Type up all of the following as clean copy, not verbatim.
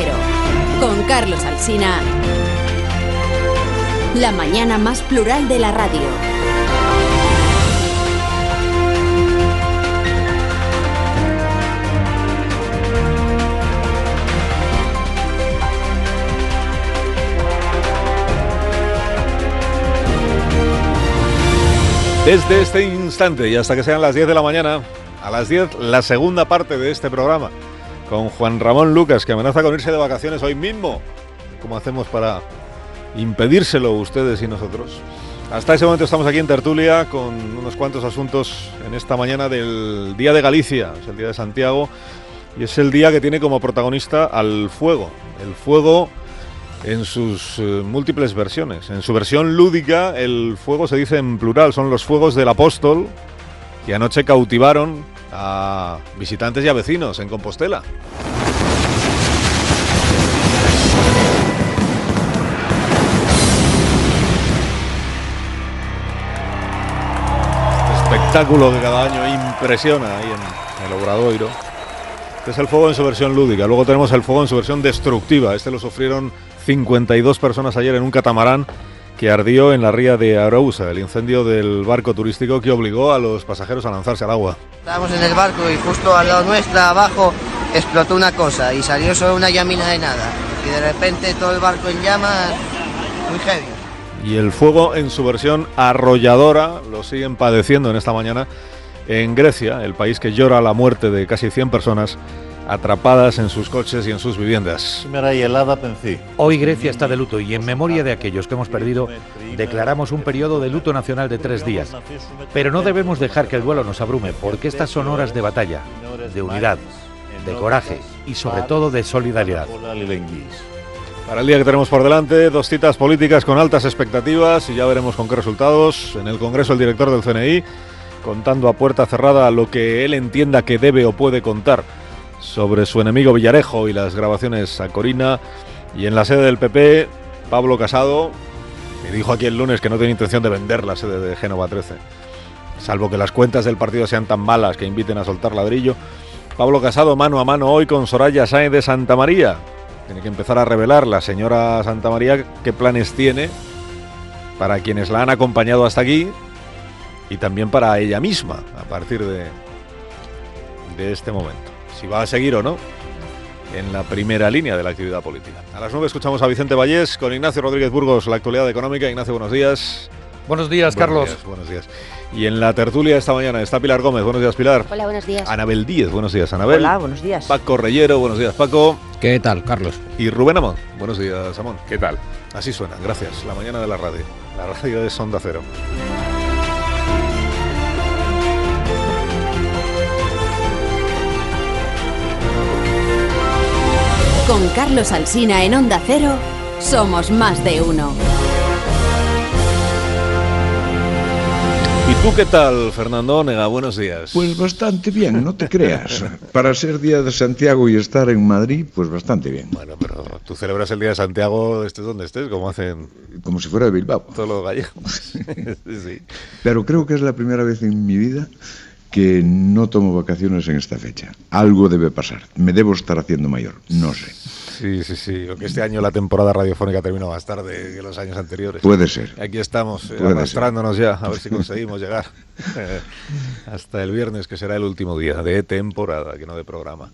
Cero, con Carlos Alsina. La mañana más plural de la radio. Desde este instante y hasta que sean las 10 de la mañana, a las 10, la segunda parte de este programa, con Juan Ramón Lucas, que amenaza con irse de vacaciones hoy mismo. ¿Cómo hacemos para impedírselo ustedes y nosotros? Hasta ese momento estamos aquí en tertulia con unos cuantos asuntos en esta mañana del Día de Galicia, es el Día de Santiago, y es el día que tiene como protagonista al fuego. El fuego en sus múltiples versiones. En su versión lúdica, el fuego se dice en plural, son los fuegos del apóstol que anoche cautivaron a visitantes y a vecinos en Compostela. Este espectáculo que cada año impresiona ahí en el Obradoiro. Este es el fuego en su versión lúdica. Luego tenemos el fuego en su versión destructiva. Este lo sufrieron 52 personas ayer en un catamarán que ardió en la ría de Arousa, el incendio del barco turístico que obligó a los pasajeros a lanzarse al agua. Estábamos en el barco y justo al lado nuestra, abajo, explotó una cosa y salió solo una llamina de nada. Y de repente todo el barco en llamas, muy heavy. Y el fuego en su versión arrolladora lo siguen padeciendo en esta mañana en Grecia, el país que llora la muerte de casi 100 personas atrapadas en sus coches y en sus viviendas. Hoy Grecia está de luto y en memoria de aquellos que hemos perdido declaramos un periodo de luto nacional de 3 días. Pero no debemos dejar que el duelo nos abrume, porque estas son horas de batalla, de unidad, de coraje y sobre todo de solidaridad. Para el día que tenemos por delante, 2 citas políticas con altas expectativas y ya veremos con qué resultados. En el Congreso, el director del CNI contando a puerta cerrada lo que él entienda que debe o puede contar sobre su enemigo Villarejo y las grabaciones a Corina. Y en la sede del PP, Pablo Casado, que dijo aquí el lunes que no tiene intención de vender la sede de Génova 13, salvo que las cuentas del partido sean tan malas que inviten a soltar ladrillo. Pablo Casado mano a mano hoy con Soraya Sáenz de Santamaría. Tiene que empezar a revelar la señora Santamaría qué planes tiene para quienes la han acompañado hasta aquí y también para ella misma a partir de este momento. Si va a seguir o no en la primera línea de la actividad política. A las 9 escuchamos a Vicente Vallés con Ignacio Rodríguez Burgos, la actualidad económica. Ignacio, buenos días. Buenos días, Carlos. Buenos días. Y en la tertulia esta mañana está Pilar Gómez. Buenos días, Pilar. Hola, buenos días. Anabel Díez. Buenos días, Anabel. Hola, buenos días. Paco Reyero. Buenos días, Paco. ¿Qué tal, Carlos? Y Rubén Amón. Buenos días, Amón. ¿Qué tal? Así suena, gracias. La mañana de la radio. La radio de Onda Cero. Con Carlos Alsina en Onda Cero, somos más de uno. ¿Y tú qué tal, Fernando Onega? Buenos días. Pues bastante bien, no te creas. Para ser Día de Santiago y estar en Madrid, pues bastante bien. Bueno, pero tú celebras el Día de Santiago, estés donde estés, como hacen... Como si fuera de Bilbao. Todos los gallegos. Sí. Pero creo que es la primera vez en mi vida que no tomo vacaciones en esta fecha. Algo debe pasar. Me debo estar haciendo mayor. No sé. Sí. O que este año la temporada radiofónica termina más tarde que los años anteriores. Puede ser. Aquí estamos arrastrándonos ya, a ver si conseguimos llegar hasta el viernes, que será el último día de temporada, que no de programa.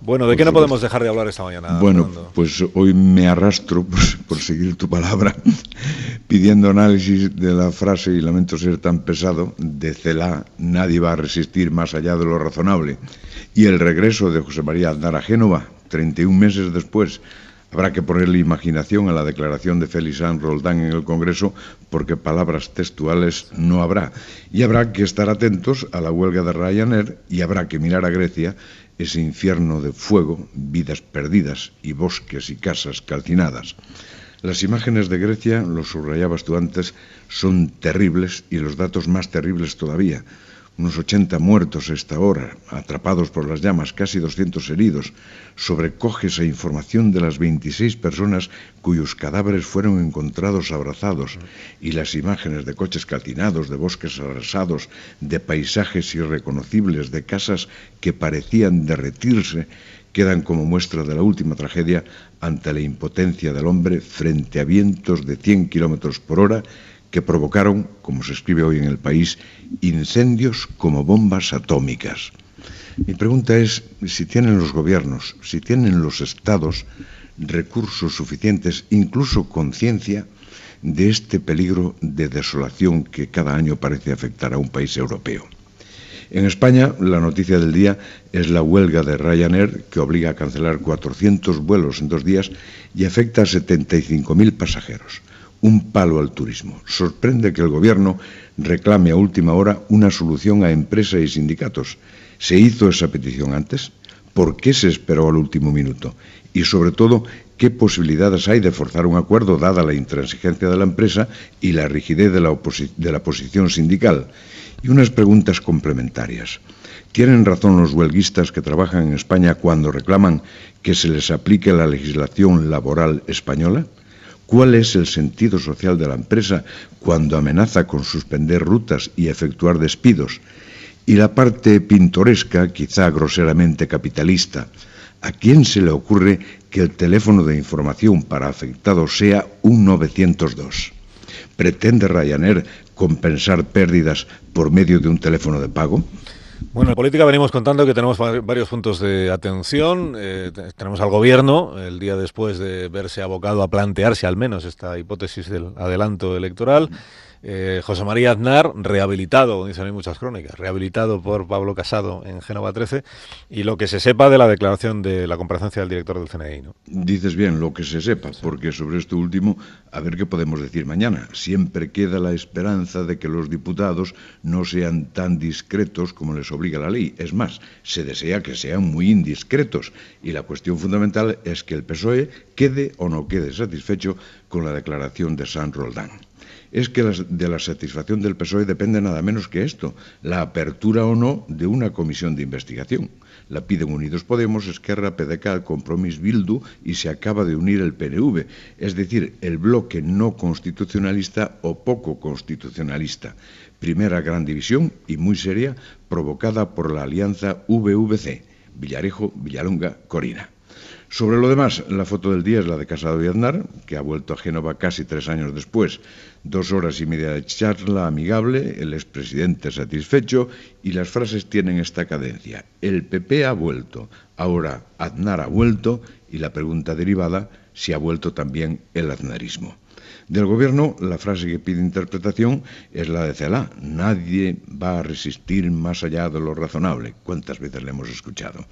Bueno, ¿de qué no podemos dejar de hablar esta mañana, Bueno, Fernando? pues hoy me arrastro, por seguir tu palabra, pidiendo análisis de la frase, y lamento ser tan pesado, de Celá: nadie va a resistir más allá de lo razonable. Y el regreso de José María Aznar a Génova, 31 meses después. Habrá que ponerle imaginación a la declaración de Félix Sanz Roldán en el Congreso, porque palabras textuales no habrá. Y habrá que estar atentos a la huelga de Ryanair y habrá que mirar a Grecia, ese infierno de fuego, vidas perdidas y bosques y casas calcinadas. Las imágenes de Grecia, lo subrayabas tú antes, son terribles y los datos más terribles todavía. Unos 80 muertos a esta hora, atrapados por las llamas, casi 200 heridos. Sobrecoge esa información de las 26 personas cuyos cadáveres fueron encontrados abrazados, y las imágenes de coches calcinados, de bosques arrasados, de paisajes irreconocibles, de casas que parecían derretirse, quedan como muestra de la última tragedia ante la impotencia del hombre frente a vientos de 100 kilómetros por hora que provocaron, como se escribe hoy en El País, incendios como bombas atómicas. Mi pregunta es si tienen los gobiernos, si tienen los estados recursos suficientes, incluso conciencia, de este peligro de desolación que cada año parece afectar a un país europeo. En España, la noticia del día es la huelga de Ryanair, que obliga a cancelar 400 vuelos en 2 días y afecta a 75.000 pasajeros. Un palo al turismo. Sorprende que el Gobierno reclame a última hora una solución a empresa y sindicatos. ¿Se hizo esa petición antes? ¿Por qué se esperó al último minuto? Y, sobre todo, ¿qué posibilidades hay de forzar un acuerdo dada la intransigencia de la empresa y la rigidez de la posición sindical? Y unas preguntas complementarias. ¿Tienen razón los huelguistas que trabajan en España cuando reclaman que se les aplique la legislación laboral española? ¿Cuál es el sentido social de la empresa cuando amenaza con suspender rutas y efectuar despidos? Y la parte pintoresca, quizá groseramente capitalista. ¿A quién se le ocurre que el teléfono de información para afectados sea un 902? ¿Pretende Ryanair compensar pérdidas por medio de un teléfono de pago? Bueno, en política venimos contando que tenemos varios puntos de atención. Tenemos al Gobierno, el día después de verse abocado a plantearse al menos esta hipótesis del adelanto electoral. José María Aznar, rehabilitado, dicen hay muchas crónicas, rehabilitado por Pablo Casado en Génova 13, y lo que se sepa de la declaración de la comparecencia del director del CNI, ¿no? Dices bien, lo que se sepa, porque sobre esto último, a ver qué podemos decir mañana. Siempre queda la esperanza de que los diputados no sean tan discretos como les obliga la ley. Es más, se desea que sean muy indiscretos, y la cuestión fundamental es que el PSOE quede o no quede satisfecho con la declaración de San Roldán. Es que de la satisfacción del PSOE depende nada menos que esto, la apertura o no de una comisión de investigación. La piden Unidos Podemos, Esquerra, PDeCAT, Compromís, Bildu y se acaba de unir el PNV, es decir, el bloque no constitucionalista o poco constitucionalista. Primera gran división y muy seria provocada por la alianza VVC, Villarejo, Villalonga, Corina. Sobre lo demás, la foto del día es la de Casado y Aznar, que ha vuelto a Génova casi 3 años después. 2 horas y media de charla amigable, el expresidente satisfecho, y las frases tienen esta cadencia. El PP ha vuelto, ahora Aznar ha vuelto, y la pregunta derivada, si ha vuelto también el aznarismo. Del Gobierno, la frase que pide interpretación es la de Celaá. Nadie va a resistir más allá de lo razonable. ¿Cuántas veces le hemos escuchado?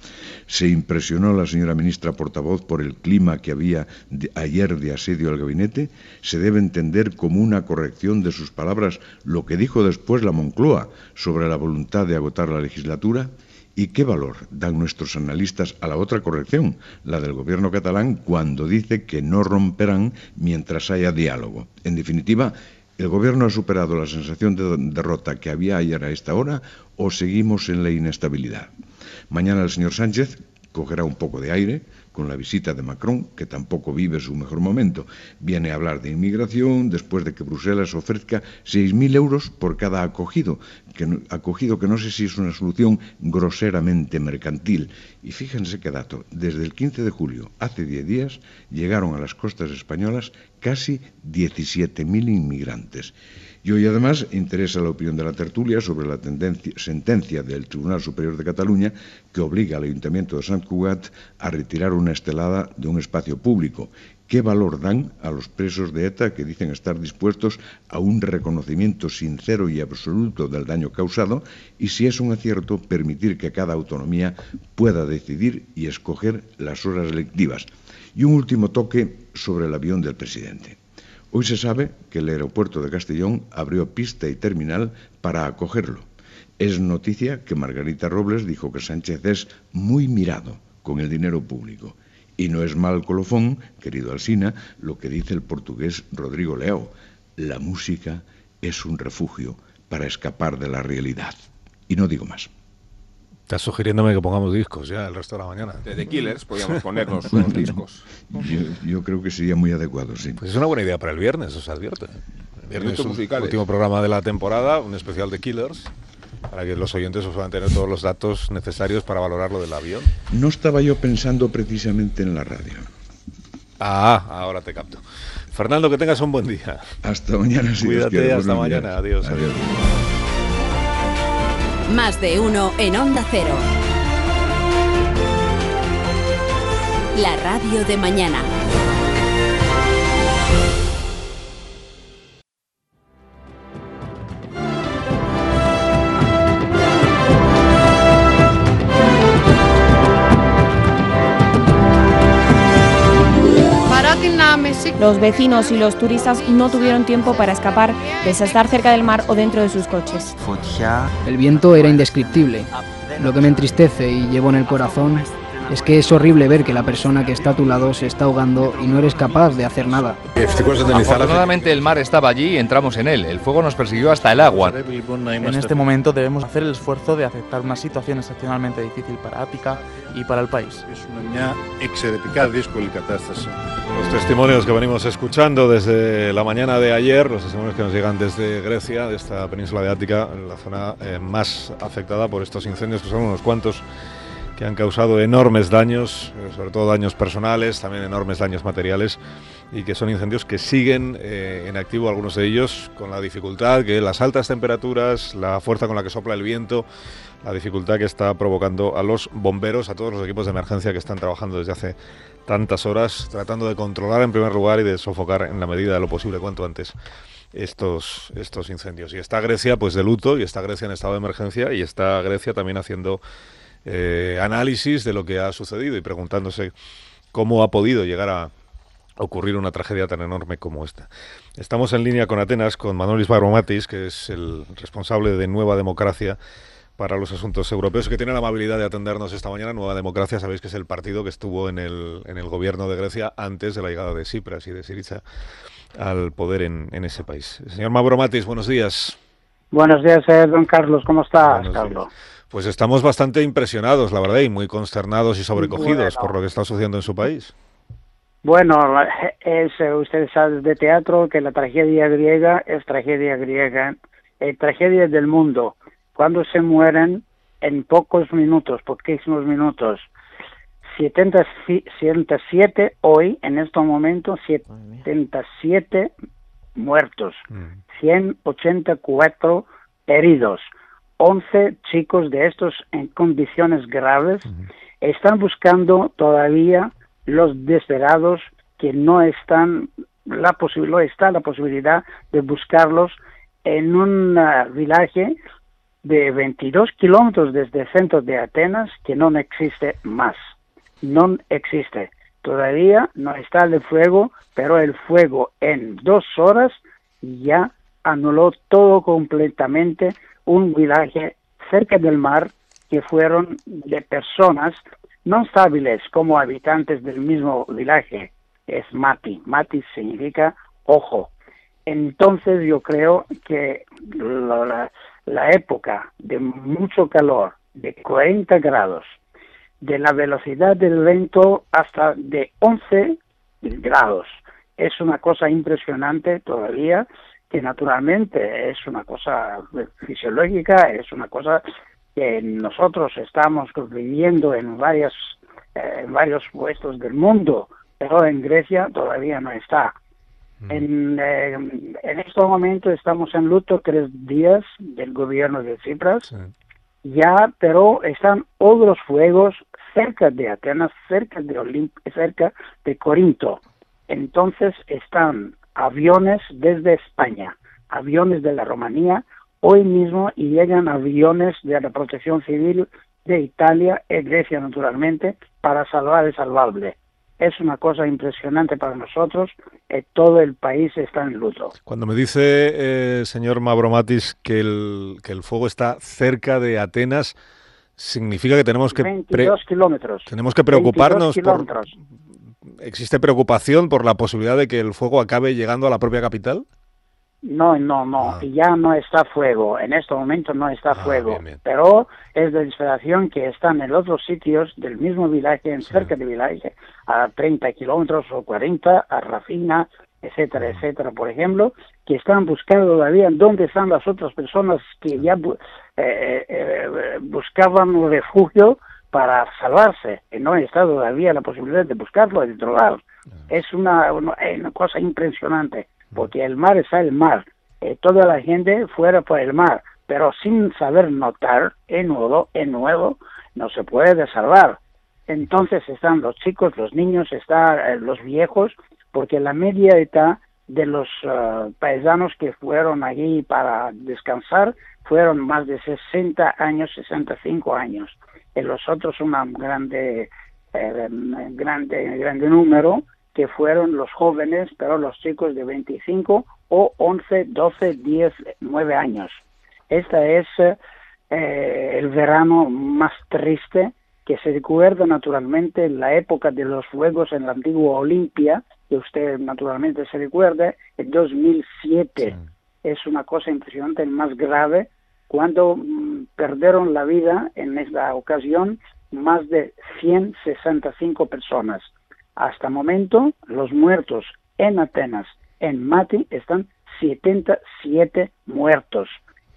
Se impresionó la señora ministra portavoz por el clima que había ayer de asedio al gabinete. Se debe entender como una corrección de sus palabras lo que dijo después la Moncloa sobre la voluntad de agotar la legislatura. ¿Y qué valor dan nuestros analistas a la otra corrección, la del Gobierno catalán, cuando dice que no romperán mientras haya diálogo? En definitiva, ¿el Gobierno ha superado la sensación de derrota que había ayer a esta hora o seguimos en la inestabilidad? Mañana el señor Sánchez cogerá un poco de aire con la visita de Macron, que tampoco vive su mejor momento. Viene a hablar de inmigración después de que Bruselas ofrezca 6.000 euros por cada acogido que no sé si es una solución groseramente mercantil. Y fíjense qué dato, desde el 15 de julio, hace 10 días, llegaron a las costas españolas casi 17.000 inmigrantes. Y hoy además interesa la opinión de la tertulia sobre la sentencia del Tribunal Superior de Cataluña que obliga al Ayuntamiento de Sant Cugat a retirar una estelada de un espacio público. ¿Qué valor dan a los presos de ETA que dicen estar dispuestos a un reconocimiento sincero y absoluto del daño causado? Y si es un acierto, permitir que cada autonomía pueda decidir y escoger las horas lectivas. Y un último toque sobre el avión del presidente. Hoy se sabe que el aeropuerto de Castellón abrió pista y terminal para acogerlo. Es noticia que Margarita Robles dijo que Sánchez es muy mirado con el dinero público. Y no es mal colofón, querido Alsina, lo que dice el portugués Rodrigo Leao. La música es un refugio para escapar de la realidad. Y no digo más. Estás sugiriéndome que pongamos discos ya el resto de la mañana. De The Killers podríamos ponernos unos discos. Yo creo que sería muy adecuado, sí. Pues es una buena idea para el viernes, os advierte. El viernes es musical, último programa de la temporada, un especial de Killers. para que los oyentes puedan tener todos los datos necesarios para valorar lo del avión. No estaba yo pensando precisamente en la radio. Ahora te capto. Fernando, que tengas un buen día. Hasta mañana, si Cuídate, Dios quiere. hasta Buenos mañana. días. Adiós. Adiós. Más de uno en Onda Cero. La radio de mañana. Los vecinos y los turistas no tuvieron tiempo para escapar, pese a estar cerca del mar o dentro de sus coches. El viento era indescriptible. Lo que me entristece y llevo en el corazón es que es horrible ver que la persona que está a tu lado se está ahogando y no eres capaz de hacer nada. Afortunadamente el mar estaba allí y entramos en él. El fuego nos persiguió hasta el agua. En este momento debemos hacer el esfuerzo de aceptar una situación excepcionalmente difícil para Ática y para el país. Los testimonios que venimos escuchando desde la mañana de ayer, los testimonios que nos llegan desde Grecia, de esta península de Ática, la zona más afectada por estos incendios, que son unos cuantos, que han causado enormes daños, sobre todo daños personales, también enormes daños materiales, y que son incendios que siguen en activo, algunos de ellos, con la dificultad que las altas temperaturas, la fuerza con la que sopla el viento, la dificultad que está provocando a los bomberos, a todos los equipos de emergencia que están trabajando desde hace tantas horas, tratando de controlar en primer lugar y de sofocar en la medida de lo posible cuanto antes estos incendios. Y está Grecia pues de luto, y está Grecia en estado de emergencia, y está Grecia también haciendo análisis de lo que ha sucedido y preguntándose cómo ha podido llegar a ocurrir una tragedia tan enorme como esta. Estamos en línea con Atenas, con Manolis Mavromatis, que es el responsable de Nueva Democracia para los asuntos europeos, que tiene la amabilidad de atendernos esta mañana. Nueva Democracia, sabéis que es el partido que estuvo en el gobierno de Grecia antes de la llegada de Tsipras y de Syriza al poder en ese país. Señor Mavromatis, buenos días. Buenos días, don Carlos. ¿Cómo estás, Carlos? Pues estamos bastante impresionados, la verdad, y muy consternados y sobrecogidos por lo que está sucediendo en su país. Bueno, ustedes saben de teatro que la tragedia griega es tragedia griega, tragedia del mundo. Cuando se mueren en poquísimos minutos, 77 hoy, en este momento, 77 muertos, 184 heridos. 11 chicos de estos en condiciones graves. Están buscando todavía los desesperados que no están, la posibilidad de buscarlos en un villaje de 22 kilómetros desde el centro de Atenas, que no existe más. No existe. Todavía no está el fuego, pero el fuego en 2 horas ya anuló todo completamente un villaje cerca del mar, que fueron de personas no estables como habitantes del mismo villaje. Es Mati. Mati significa ojo. Entonces yo creo que la época de mucho calor, de 40 grados, de la velocidad del viento hasta de 11 grados, es una cosa impresionante todavía, que naturalmente es una cosa fisiológica, es una cosa que nosotros estamos viviendo en varios puestos del mundo, pero en Grecia todavía no está. En este momento estamos en luto 3 días del gobierno de Tsipras, ya, pero están otros fuegos cerca de Atenas, cerca de Corinto. Entonces están aviones desde España, aviones de la Rumanía, hoy mismo, y llegan aviones de la Protección Civil de Italia y Grecia, naturalmente, para salvar el salvable. Es una cosa impresionante para nosotros, todo el país está en luto. Cuando me dice, señor Mavromatis, que el fuego está cerca de Atenas, significa que tenemos que... 22 kilómetros. Tenemos que preocuparnos por... kilómetros. ¿Existe preocupación por la posibilidad de que el fuego acabe llegando a la propia capital? No, ya no está fuego, en este momento no está fuego, bien. Pero es de desesperación que están en otros sitios del mismo villaje, cerca del villaje, a 30 kilómetros o 40, a Rafina, etcétera, etcétera, por ejemplo, que están buscando todavía dónde están las otras personas que ya buscaban un refugio para salvarse, y no está todavía la posibilidad de buscarlo y de trobar. Es una cosa impresionante, porque el mar está el mar, toda la gente fuera por el mar, pero sin saber notar, en nuevo, no se puede salvar. Entonces están los chicos, los niños, están los viejos, porque la media edad de los paisanos que fueron allí para descansar fueron más de 60 años, 65 años. En los otros un grande número que fueron los jóvenes, pero los chicos de 25 o 11, 12, 10, 9 años. Este es el verano más triste, que se recuerda naturalmente en la época de los Juegos en la antigua Olimpia, que usted naturalmente se recuerde, en 2007. Sí. Es una cosa impresionante, el más grave, cuando perdieron la vida en esta ocasión más de 165 personas. Hasta el momento, los muertos en Atenas, en Mati, están 77 muertos.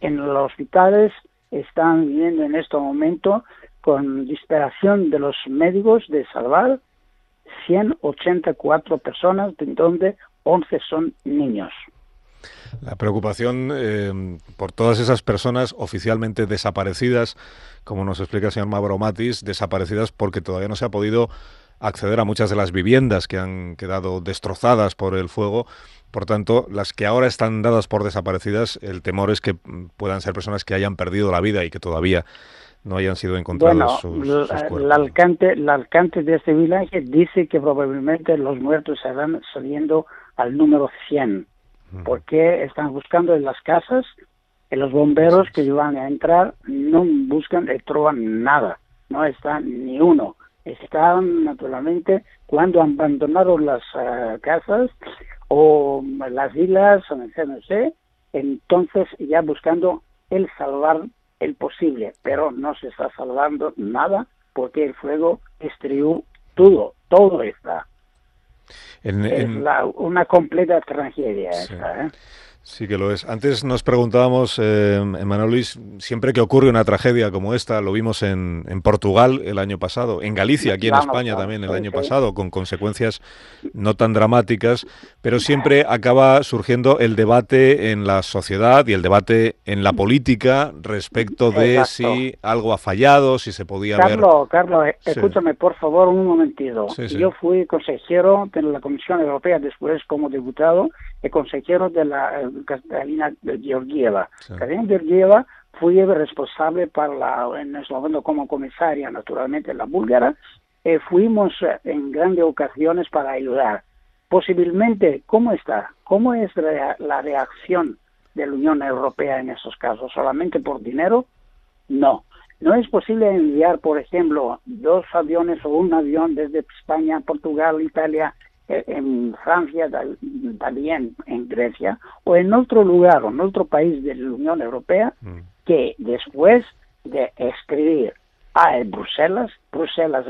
En los hospitales están viviendo en este momento, con desesperación de los médicos, de salvar 184 personas, de donde 11 son niños. La preocupación por todas esas personas oficialmente desaparecidas, como nos explica el señor Mavromatis, desaparecidas porque todavía no se ha podido acceder a muchas de las viviendas que han quedado destrozadas por el fuego. Por tanto, las que ahora están dadas por desaparecidas, el temor es que puedan ser personas que hayan perdido la vida y que todavía no hayan sido encontrados sus cuerpos. El alcalde de este vilaje dice que probablemente los muertos estarán saliendo al número 100, porque están buscando en las casas, y los bomberos que van a entrar no buscan, troban nada, no está ni uno. Están naturalmente, cuando abandonaron las casas o las islas, no sé, entonces ya buscando el salvar el posible, pero no se está salvando nada porque el fuego destruyó todo está. Es una completa tragedia esta, ¿eh? Sí que lo es. Antes nos preguntábamos, Manolis, siempre que ocurre una tragedia como esta, lo vimos en Portugal el año pasado, en Galicia, aquí en España también el año pasado, con consecuencias no tan dramáticas, pero siempre acaba surgiendo el debate en la sociedad y el debate en la política respecto de si algo ha fallado, si se podía ver... Carlos, escúchame por favor un momentito. Yo fui consejero de la Comisión Europea, después como diputado, y consejero de la Catalina Georgieva. Catalina Georgieva fue responsable en ese momento como comisaria, naturalmente, la búlgara. Fuimos en grandes ocasiones para ayudar. Posiblemente, ¿cómo está? ¿Cómo es la reacción de la Unión Europea en esos casos? ¿Solamente por dinero? No. No es posible enviar, por ejemplo, 2 aviones o un avión desde España, Portugal, Italia, en Francia, también en Grecia, o en otro lugar, o en otro país de la Unión Europea, que después de escribir a Bruselas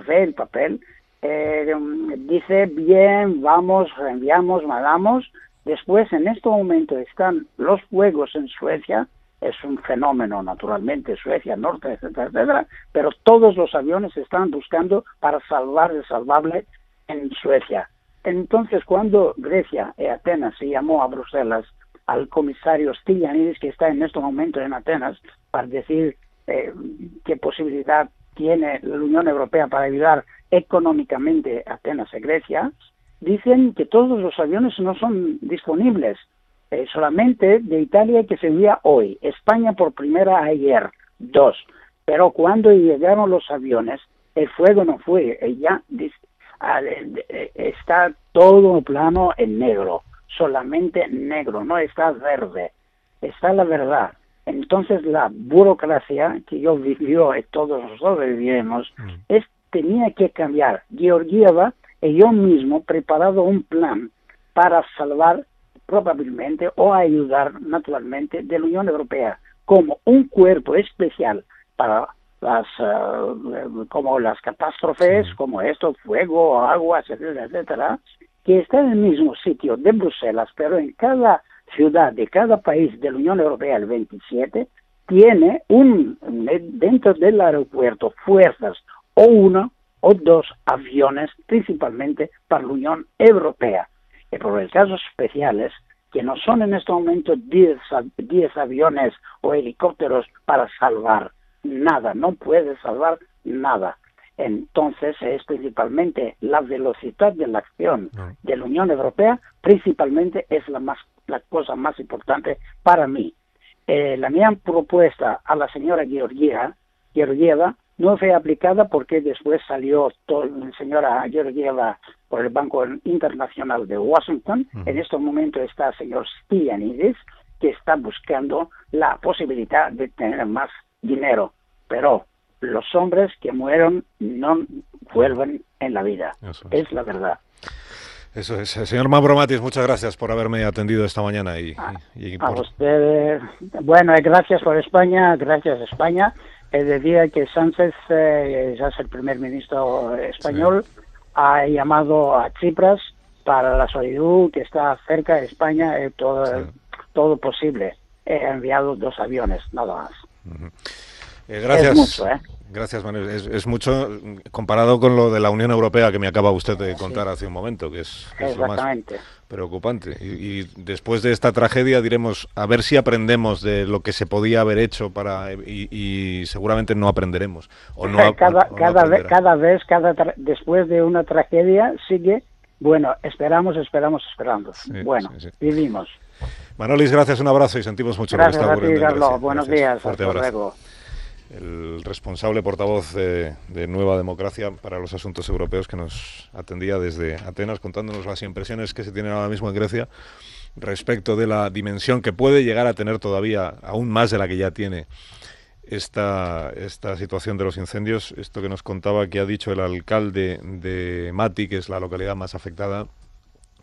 ve el papel, dice, bien, vamos, enviamos, mandamos. Después, en este momento, están los fuegos en Suecia, es un fenómeno, naturalmente, Suecia, Norte, etcétera, etcétera, pero todos los aviones están buscando para salvar el salvable en Suecia. Entonces, cuando Grecia y Atenas se llamó a Bruselas al comisario Stylianides, que está en este momento en Atenas, para decir qué posibilidad tiene la Unión Europea para ayudar económicamente a Atenas y Grecia, dicen que todos los aviones no son disponibles, solamente de Italia que se envía hoy, España por primera ayer, 2, pero cuando llegaron los aviones, el fuego no fue, ya está todo plano en negro, solamente negro, no está verde, está la verdad. Entonces la burocracia que yo vivió y todos nosotros vivimos, tenía que cambiar. Georgieva y yo mismo preparado un plan para salvar probablemente o ayudar naturalmente de la Unión Europea como un cuerpo especial para como las catástrofes, como esto, fuego, agua, etcétera, etcétera, que está en el mismo sitio de Bruselas, pero en cada ciudad de cada país de la Unión Europea, el 27, tiene dentro del aeropuerto fuerzas o 1 o 2 aviones, principalmente para la Unión Europea. Y por el casos especiales, que no son en este momento 10 aviones o helicópteros para salvar nada, no puede salvar nada. Entonces es principalmente la velocidad de la acción de la Unión Europea, principalmente es la cosa más importante para mí. La mía propuesta a la señora Georgieva no fue aplicada porque después salió la señora Georgieva por el Banco Internacional de Washington. En este momento está el señor Stylianides, que está buscando la posibilidad de tener más dinero. Pero los hombres que mueren no vuelven en la vida. Es la verdad. Eso es. Señor Mavromatis, muchas gracias por haberme atendido esta mañana. A ustedes, bueno, gracias por España, gracias España. Decía que Sánchez, ya es el primer ministro español, ha llamado a Tsipras para la solidaridad que está cerca de España, todo posible. He enviado 2 aviones, nada más. Gracias. Es mucho, Gracias, Manuel. Es mucho comparado con lo de la Unión Europea que me acaba usted de contar hace un momento, que es lo más preocupante. Y después de esta tragedia diremos, a ver si aprendemos de lo que se podía haber hecho y seguramente no aprenderemos. O no, después de una tragedia sigue, bueno, esperando. Vivimos. Manolis, gracias, un abrazo y sentimos mucho gracias lo que está ocurriendo. Gracias, Carlos. Buenos días. Fuerte abrazo. El responsable portavoz de Nueva Democracia para los asuntos europeos que nos atendía desde Atenas contándonos las impresiones que se tienen ahora mismo en Grecia respecto de la dimensión que puede llegar a tener todavía, aún más de la que ya tiene, esta situación de los incendios. Esto que nos contaba que ha dicho el alcalde de Mati, que es la localidad más afectada,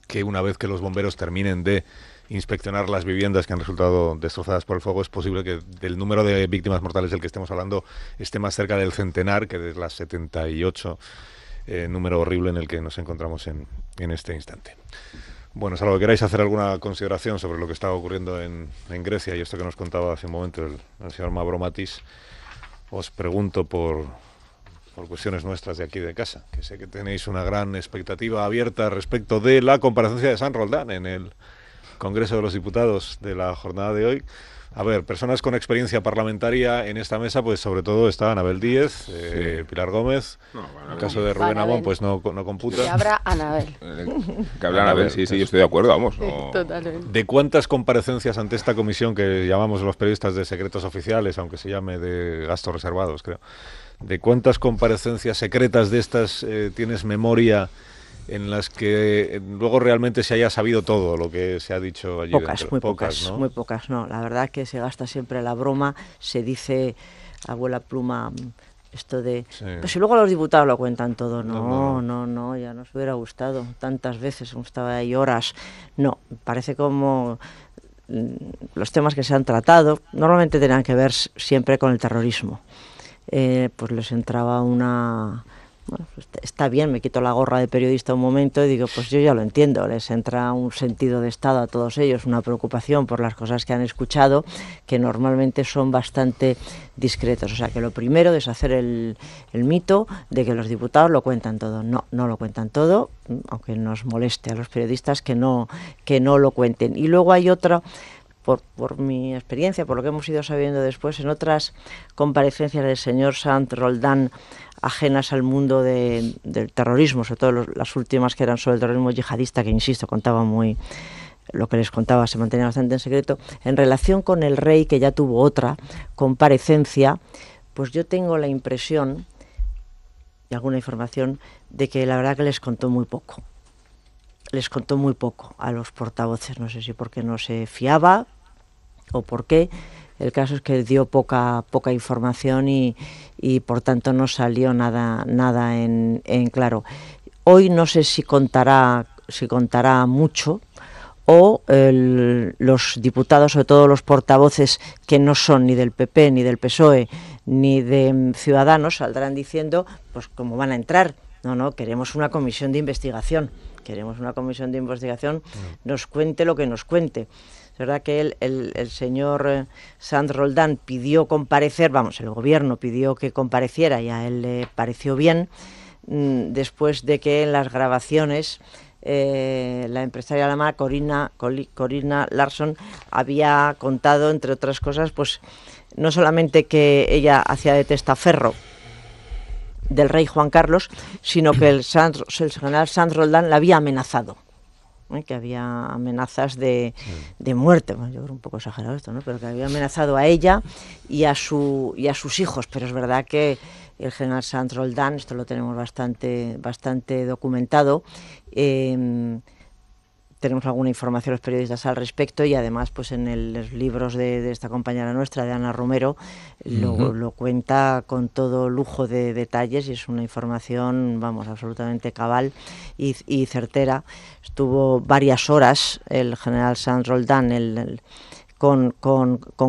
que una vez que los bomberos terminen de inspeccionar las viviendas que han resultado destrozadas por el fuego, es posible que el número de víctimas mortales del que estemos hablando esté más cerca del centenar que de las 78, número horrible en el que nos encontramos en este instante. Bueno, salvo que queráis hacer alguna consideración sobre lo que está ocurriendo en Grecia y esto que nos contaba hace un momento el señor Mavromatis, os pregunto por cuestiones nuestras de aquí de casa, que sé que tenéis una gran expectativa abierta respecto de la comparecencia de San Roldán en el Congreso de los Diputados de la jornada de hoy. A ver, personas con experiencia parlamentaria en esta mesa, pues sobre todo está Anabel Díez, Pilar Gómez, en el caso de Rubén Amón, pues no computa. Que abra Anabel. Que habla Anabel, sí, yo estoy de acuerdo, vamos. Totalmente. ¿De cuántas comparecencias ante esta comisión que llamamos los periodistas de secretos oficiales, aunque se llame de gastos reservados, creo? ¿De cuántas comparecencias secretas de estas tienes memoria en las que luego realmente se haya sabido todo lo que se ha dicho allí pocas, dentro? Muy pocas, ¿no? Muy pocas, no. La verdad que se gasta siempre la broma, se dice, abuela pluma, esto de... Sí. Pues si luego los diputados lo cuentan todo, no, ya nos hubiera gustado tantas veces, hemos estado ahí horas. No, parece como los temas que se han tratado normalmente tenían que ver siempre con el terrorismo. Pues les entraba una... Bueno, pues está bien, me quito la gorra de periodista un momento y digo, pues yo ya lo entiendo, les entra un sentido de Estado a todos ellos, una preocupación por las cosas que han escuchado, que normalmente son bastante discretos. O sea, que lo primero es hacer el mito de que los diputados lo cuentan todo. No lo cuentan todo, aunque nos moleste a los periodistas que no lo cuenten. Y luego hay otra... Por mi experiencia, por lo que hemos ido sabiendo después, en otras comparecencias del señor Sant Roldán ajenas al mundo del terrorismo, sobre todo las últimas que eran sobre el terrorismo yihadista, que insisto, lo que les contaba se mantenía bastante en secreto, en relación con el rey, que ya tuvo otra comparecencia, pues yo tengo la impresión, y alguna información, de que la verdad que les contó muy poco a los portavoces, no sé si porque no se fiaba o por qué. El caso es que dio poca información y por tanto no salió nada en claro. Hoy no sé si contará mucho o los diputados, sobre todo los portavoces que no son ni del PP, ni del PSOE, ni de Ciudadanos, saldrán diciendo, pues como van a entrar No, queremos una comisión de investigación. Nos cuente lo que nos cuente. Es verdad que el señor Sanz Roldán pidió comparecer, el gobierno pidió que compareciera y a él le pareció bien, después de que en las grabaciones la empresaria alemana Corinna Larsson había contado, entre otras cosas, pues no solamente que ella hacía de testaferro del rey Juan Carlos, sino que el general Sanz Roldán la había amenazado, que había amenazas de muerte. Bueno, yo creo un poco exagerado esto, ¿no? Pero que había amenazado a ella y a sus hijos. Pero es verdad que el general Sanz Roldán, esto lo tenemos bastante documentado, tenemos alguna información los periodistas al respecto, y además pues en los libros de esta compañera nuestra, de Ana Romero, lo cuenta con todo lujo de detalles, y es una información, absolutamente cabal y certera. Estuvo varias horas el general Sanz Roldán con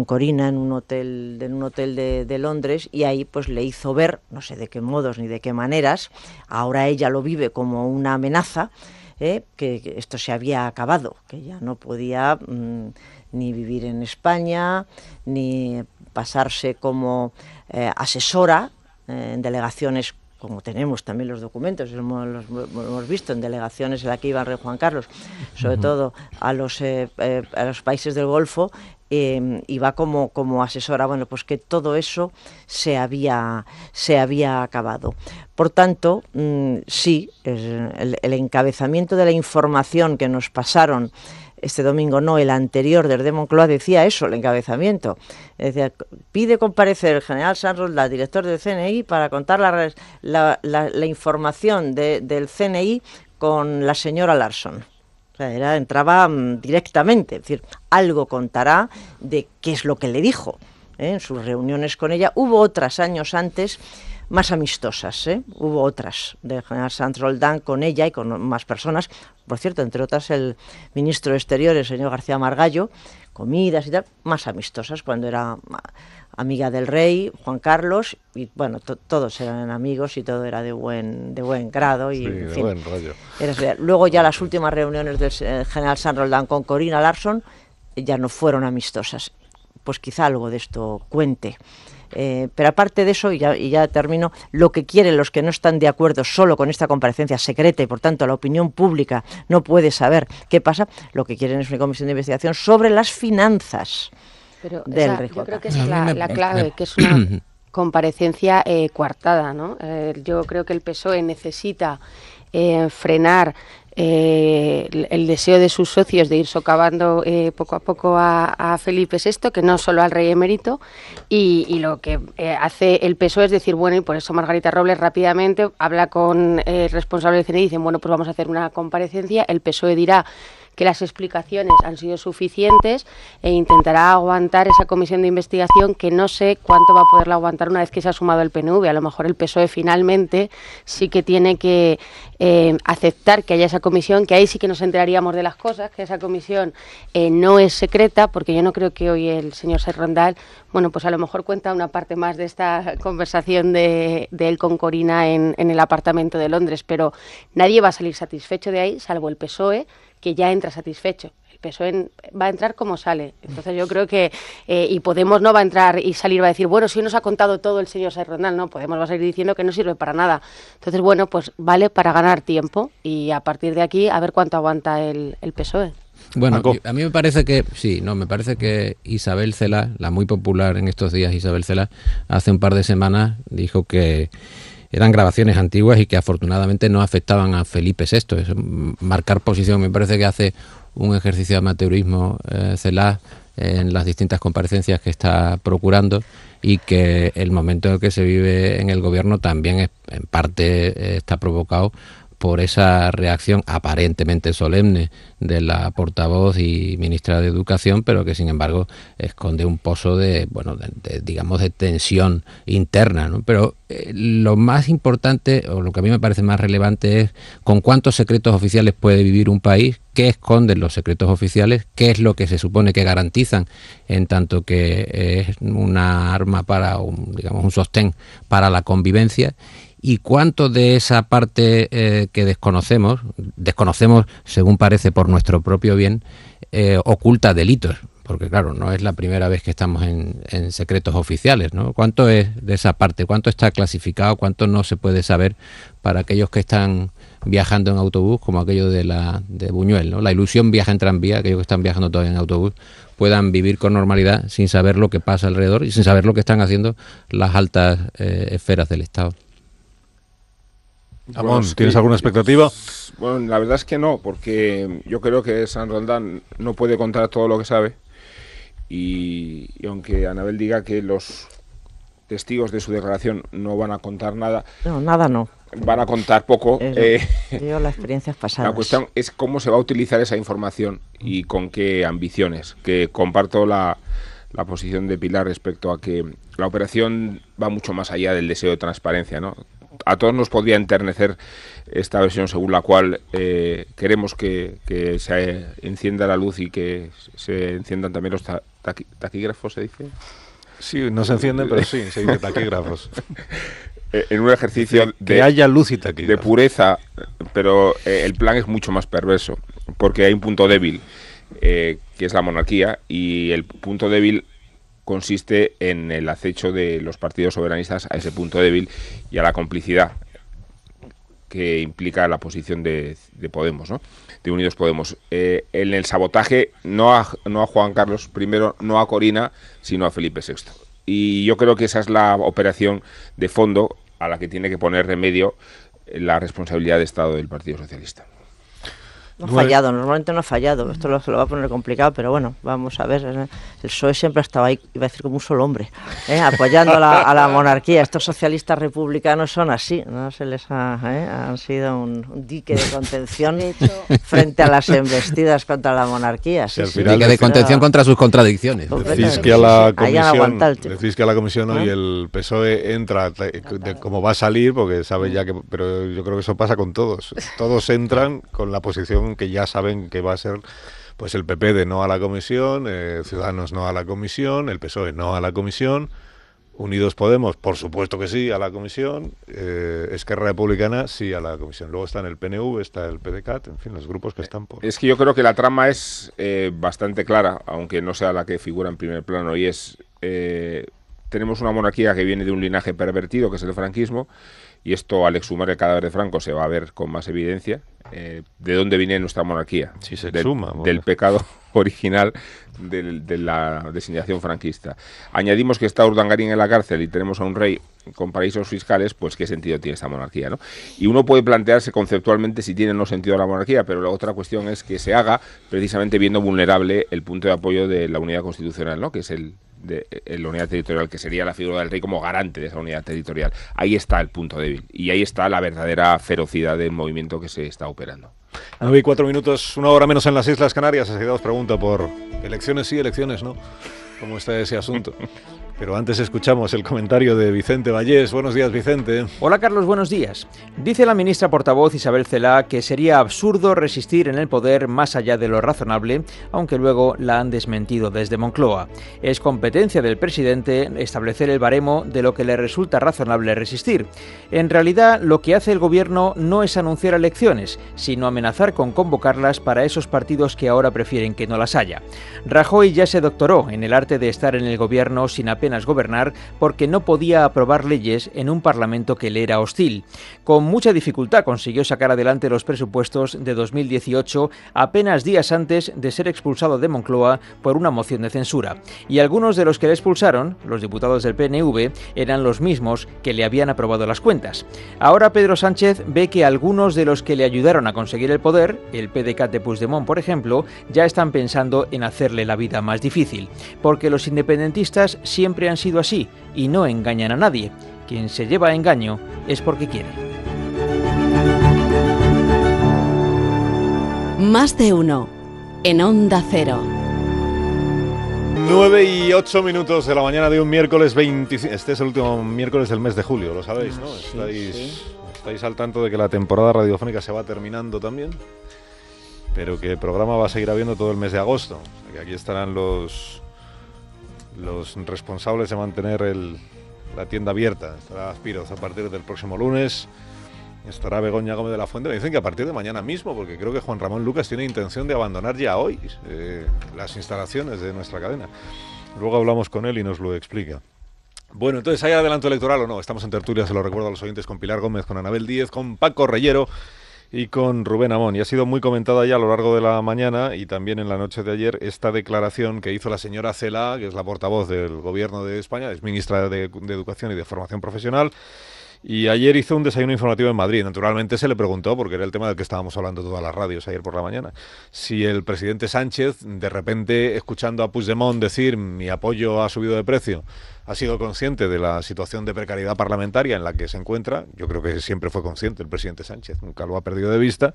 Corinna en un hotel de Londres, y ahí pues le hizo ver, no sé de qué modos ni de qué maneras, ahora ella lo vive como una amenaza, que esto se había acabado, que ya no podía ni vivir en España, ni pasarse como asesora en delegaciones, como tenemos también los documentos, lo hemos visto en delegaciones en la que iba el rey Juan Carlos, sobre todo a los países del Golfo, iba como asesora. Bueno, pues que todo eso se había acabado. Por tanto, sí, el encabezamiento de la información que nos pasaron este domingo, no, el anterior, desde Moncloa, decía eso, el encabezamiento. Decía, pide comparecer el general Sanz Roldán, director del CNI, para contar la información del CNI con la señora Larsson. O sea, entraba directamente, es decir, algo contará de qué es lo que le dijo en sus reuniones con ella. Hubo otras años antes más amistosas, hubo otras del general Sanz Roldán con ella y con más personas, por cierto, entre otras el ministro de Exteriores, el señor García Margallo, comidas y tal, más amistosas, cuando era amiga del rey Juan Carlos, y bueno, todos eran amigos y todo era de buen grado, y en fin, buen rollo. Luego ya las últimas reuniones del general Sanz Roldán con Corinna Larsson ya no fueron amistosas. Pues quizá algo de esto cuente. Pero aparte de eso, y ya termino, lo que quieren los que no están de acuerdo solo con esta comparecencia secreta, y por tanto la opinión pública no puede saber qué pasa, lo que quieren es una comisión de investigación sobre las finanzas del rey Juan Carlos. Yo creo que esa es la clave, que es una comparecencia coartada, ¿no? Yo creo que el PSOE necesita frenar el deseo de sus socios de ir socavando poco a poco a Felipe VI, que no solo al rey emérito, y lo que hace el PSOE es decir, bueno, y por eso Margarita Robles rápidamente habla con el responsable del CNI y dicen, bueno, pues vamos a hacer una comparecencia. El PSOE dirá que las explicaciones han sido suficientes e intentará aguantar esa comisión de investigación, que no sé cuánto va a poderla aguantar una vez que se ha sumado el PNV. A lo mejor el PSOE finalmente sí que tiene que aceptar que haya esa comisión, que ahí sí que nos enteraríamos de las cosas, que esa comisión no es secreta, porque yo no creo que hoy el señor Sanz Roldán, bueno, pues a lo mejor cuenta una parte más de esta conversación de él con Corinna en el apartamento de Londres, pero nadie va a salir satisfecho de ahí, salvo el PSOE, que ya entra satisfecho. El PSOE va a entrar como sale. Entonces yo creo que, y Podemos no va a entrar y salir, va a decir, bueno, si nos ha contado todo el señor Sanz Roldán, no, Podemos va a seguir diciendo que no sirve para nada. Entonces, bueno, pues vale para ganar tiempo, y a partir de aquí a ver cuánto aguanta el PSOE. Bueno, a mí me parece que Isabel Celaá, la muy popular en estos días Isabel Celaá, hace un par de semanas dijo que eran grabaciones antiguas y que afortunadamente no afectaban a Felipe VI. Es marcar posición. Me parece que hace un ejercicio de amateurismo Celaá en las distintas comparecencias que está procurando, y que el momento en el que se vive en el gobierno también en parte está provocado por esa reacción aparentemente solemne de la portavoz y ministra de Educación, pero que sin embargo esconde un pozo de tensión interna, ¿no? Pero lo más importante, o lo que a mí me parece más relevante, es con cuántos secretos oficiales puede vivir un país, qué esconden los secretos oficiales, qué es lo que se supone que garantizan, en tanto que es una arma para un sostén para la convivencia, y cuánto de esa parte que desconocemos según parece por nuestro propio bien, oculta delitos. Porque claro, no es la primera vez que estamos en secretos oficiales, ¿no? ¿Cuánto es de esa parte? ¿Cuánto está clasificado? ¿Cuánto no se puede saber para aquellos que están viajando en autobús, como aquello de Buñuel, ¿no? La ilusión viaja en tranvía, aquellos que están viajando todavía en autobús puedan vivir con normalidad sin saber lo que pasa alrededor y sin saber lo que están haciendo las altas esferas del Estado. Amón, ¿tienes alguna expectativa? Bueno, la verdad es que no, porque yo creo que San Roldán no puede contar todo lo que sabe. Y aunque Anabel diga que los testigos de su declaración no van a contar nada, no, van a contar poco. Yo las experiencias pasadas. La cuestión es cómo se va a utilizar esa información y con qué ambiciones. Que comparto la posición de Pilar respecto a que la operación va mucho más allá del deseo de transparencia, ¿no? A todos nos podría enternecer esta versión según la cual queremos que se encienda la luz y que se enciendan también los taquígrafos, ¿se dice? Sí, no se encienden, pero sí, se dice taquígrafos. En un ejercicio que haya luz y taquígrafos. De pureza, pero el plan es mucho más perverso, porque hay un punto débil, que es la monarquía, y el punto débil consiste en el acecho de los partidos soberanistas a ese punto débil y a la complicidad que implica la posición de Podemos, ¿no? De Unidos Podemos. En el sabotaje, no a Juan Carlos I, no a Corina, sino a Felipe VI. Y yo creo que esa es la operación de fondo a la que tiene que poner remedio la responsabilidad de Estado del Partido Socialista. No ha fallado, normalmente no ha fallado. Esto se lo va a poner complicado, pero bueno, vamos a ver. El PSOE siempre ha estado ahí, iba a decir como un solo hombre, apoyando a la monarquía. Estos socialistas republicanos son así, no se les han sido un dique de contención frente a las embestidas contra la monarquía. Sí, sí. Dique de contención contra sus contradicciones. Decís que a la comisión hoy el PSOE entra como va a salir, porque sabe ya que, pero yo creo que eso pasa con todos. Todos entran con la posición que ya saben que va a ser, pues el PP de no a la comisión, Ciudadanos no a la comisión, el PSOE no a la comisión, Unidos Podemos, por supuesto que sí a la comisión, Esquerra Republicana sí a la comisión. Luego están el PNV, está el PDeCAT, en fin, los grupos que están por... Es que yo creo que la trama es bastante clara, aunque no sea la que figura en primer plano, y es, tenemos una monarquía que viene de un linaje pervertido, que es el franquismo, y esto al exhumar el cadáver de Franco se va a ver con más evidencia. ¿De dónde viene nuestra monarquía? Si se exhuma, del pecado original de la designación franquista. Añadimos que está Urdangarín en la cárcel y tenemos a un rey con paraísos fiscales, pues qué sentido tiene esta monarquía, ¿no? Y uno puede plantearse conceptualmente si tiene o no sentido la monarquía, pero la otra cuestión es que se haga precisamente viendo vulnerable el punto de apoyo de la unidad constitucional, ¿no? Que es la unidad territorial, que sería la figura del rey como garante de esa unidad territorial. Ahí está el punto débil y ahí está la verdadera ferocidad del movimiento que se está operando. 9:04, 1 hora menos en las Islas Canarias. Enseguida os pregunto por elecciones sí, elecciones no. ¿Cómo está ese asunto? Pero antes escuchamos el comentario de Vicente Vallés. Buenos días, Vicente. Hola, Carlos, buenos días. Dice la ministra portavoz Isabel Celaá que sería absurdo resistir en el poder más allá de lo razonable, aunque luego la han desmentido desde Moncloa. Es competencia del presidente establecer el baremo de lo que le resulta razonable resistir. En realidad, lo que hace el gobierno no es anunciar elecciones, sino amenazar con convocarlas para esos partidos que ahora prefieren que no las haya. Rajoy ya se doctoró en el arte de estar en el gobierno sin apenas gobernar porque no podía aprobar leyes en un parlamento que le era hostil. Con mucha dificultad consiguió sacar adelante los presupuestos de 2018 apenas días antes de ser expulsado de Moncloa por una moción de censura. Y algunos de los que le expulsaron, los diputados del PNV, eran los mismos que le habían aprobado las cuentas. Ahora Pedro Sánchez ve que algunos de los que le ayudaron a conseguir el poder, el PDeCAT de Puigdemont por ejemplo, ya están pensando en hacerle la vida más difícil, porque los independentistas siempre han sido así y no engañan a nadie. Quien se lleva a engaño es porque quiere. Más de uno en Onda Cero. 9:08 de la mañana de un miércoles 25. Este es el último miércoles del mes de julio, lo sabéis, ¿no? Estáis al tanto de que la temporada radiofónica se va terminando también, pero que el programa va a seguir habiendo todo el mes de agosto. Que aquí estarán los responsables de mantener el la tienda abierta. Estará Spiroz a partir del próximo lunes. Estará Begoña Gómez de la Fuente. Me dicen que a partir de mañana mismo, porque creo que Juan Ramón Lucas tiene intención de abandonar ya hoy las instalaciones de nuestra cadena. Luego hablamos con él y nos lo explica. Bueno, entonces, ¿hay adelanto electoral o no? Estamos en tertulia, se lo recuerdo a los oyentes, con Pilar Gómez, con Anabel Díez, con Paco Reyero y con Rubén Amón. Y ha sido muy comentada ya a lo largo de la mañana y también en la noche de ayer esta declaración que hizo la señora Celaá, que es la portavoz del Gobierno de España, es ministra de Educación y de Formación Profesional. Y ayer hizo un desayuno informativo en Madrid. Naturalmente se le preguntó, porque era el tema del que estábamos hablando todas las radios ayer por la mañana, si el presidente Sánchez, de repente, escuchando a Puigdemont decir mi apoyo ha subido de precio, ha sido consciente de la situación de precariedad parlamentaria en la que se encuentra. Yo creo que siempre fue consciente el presidente Sánchez, nunca lo ha perdido de vista,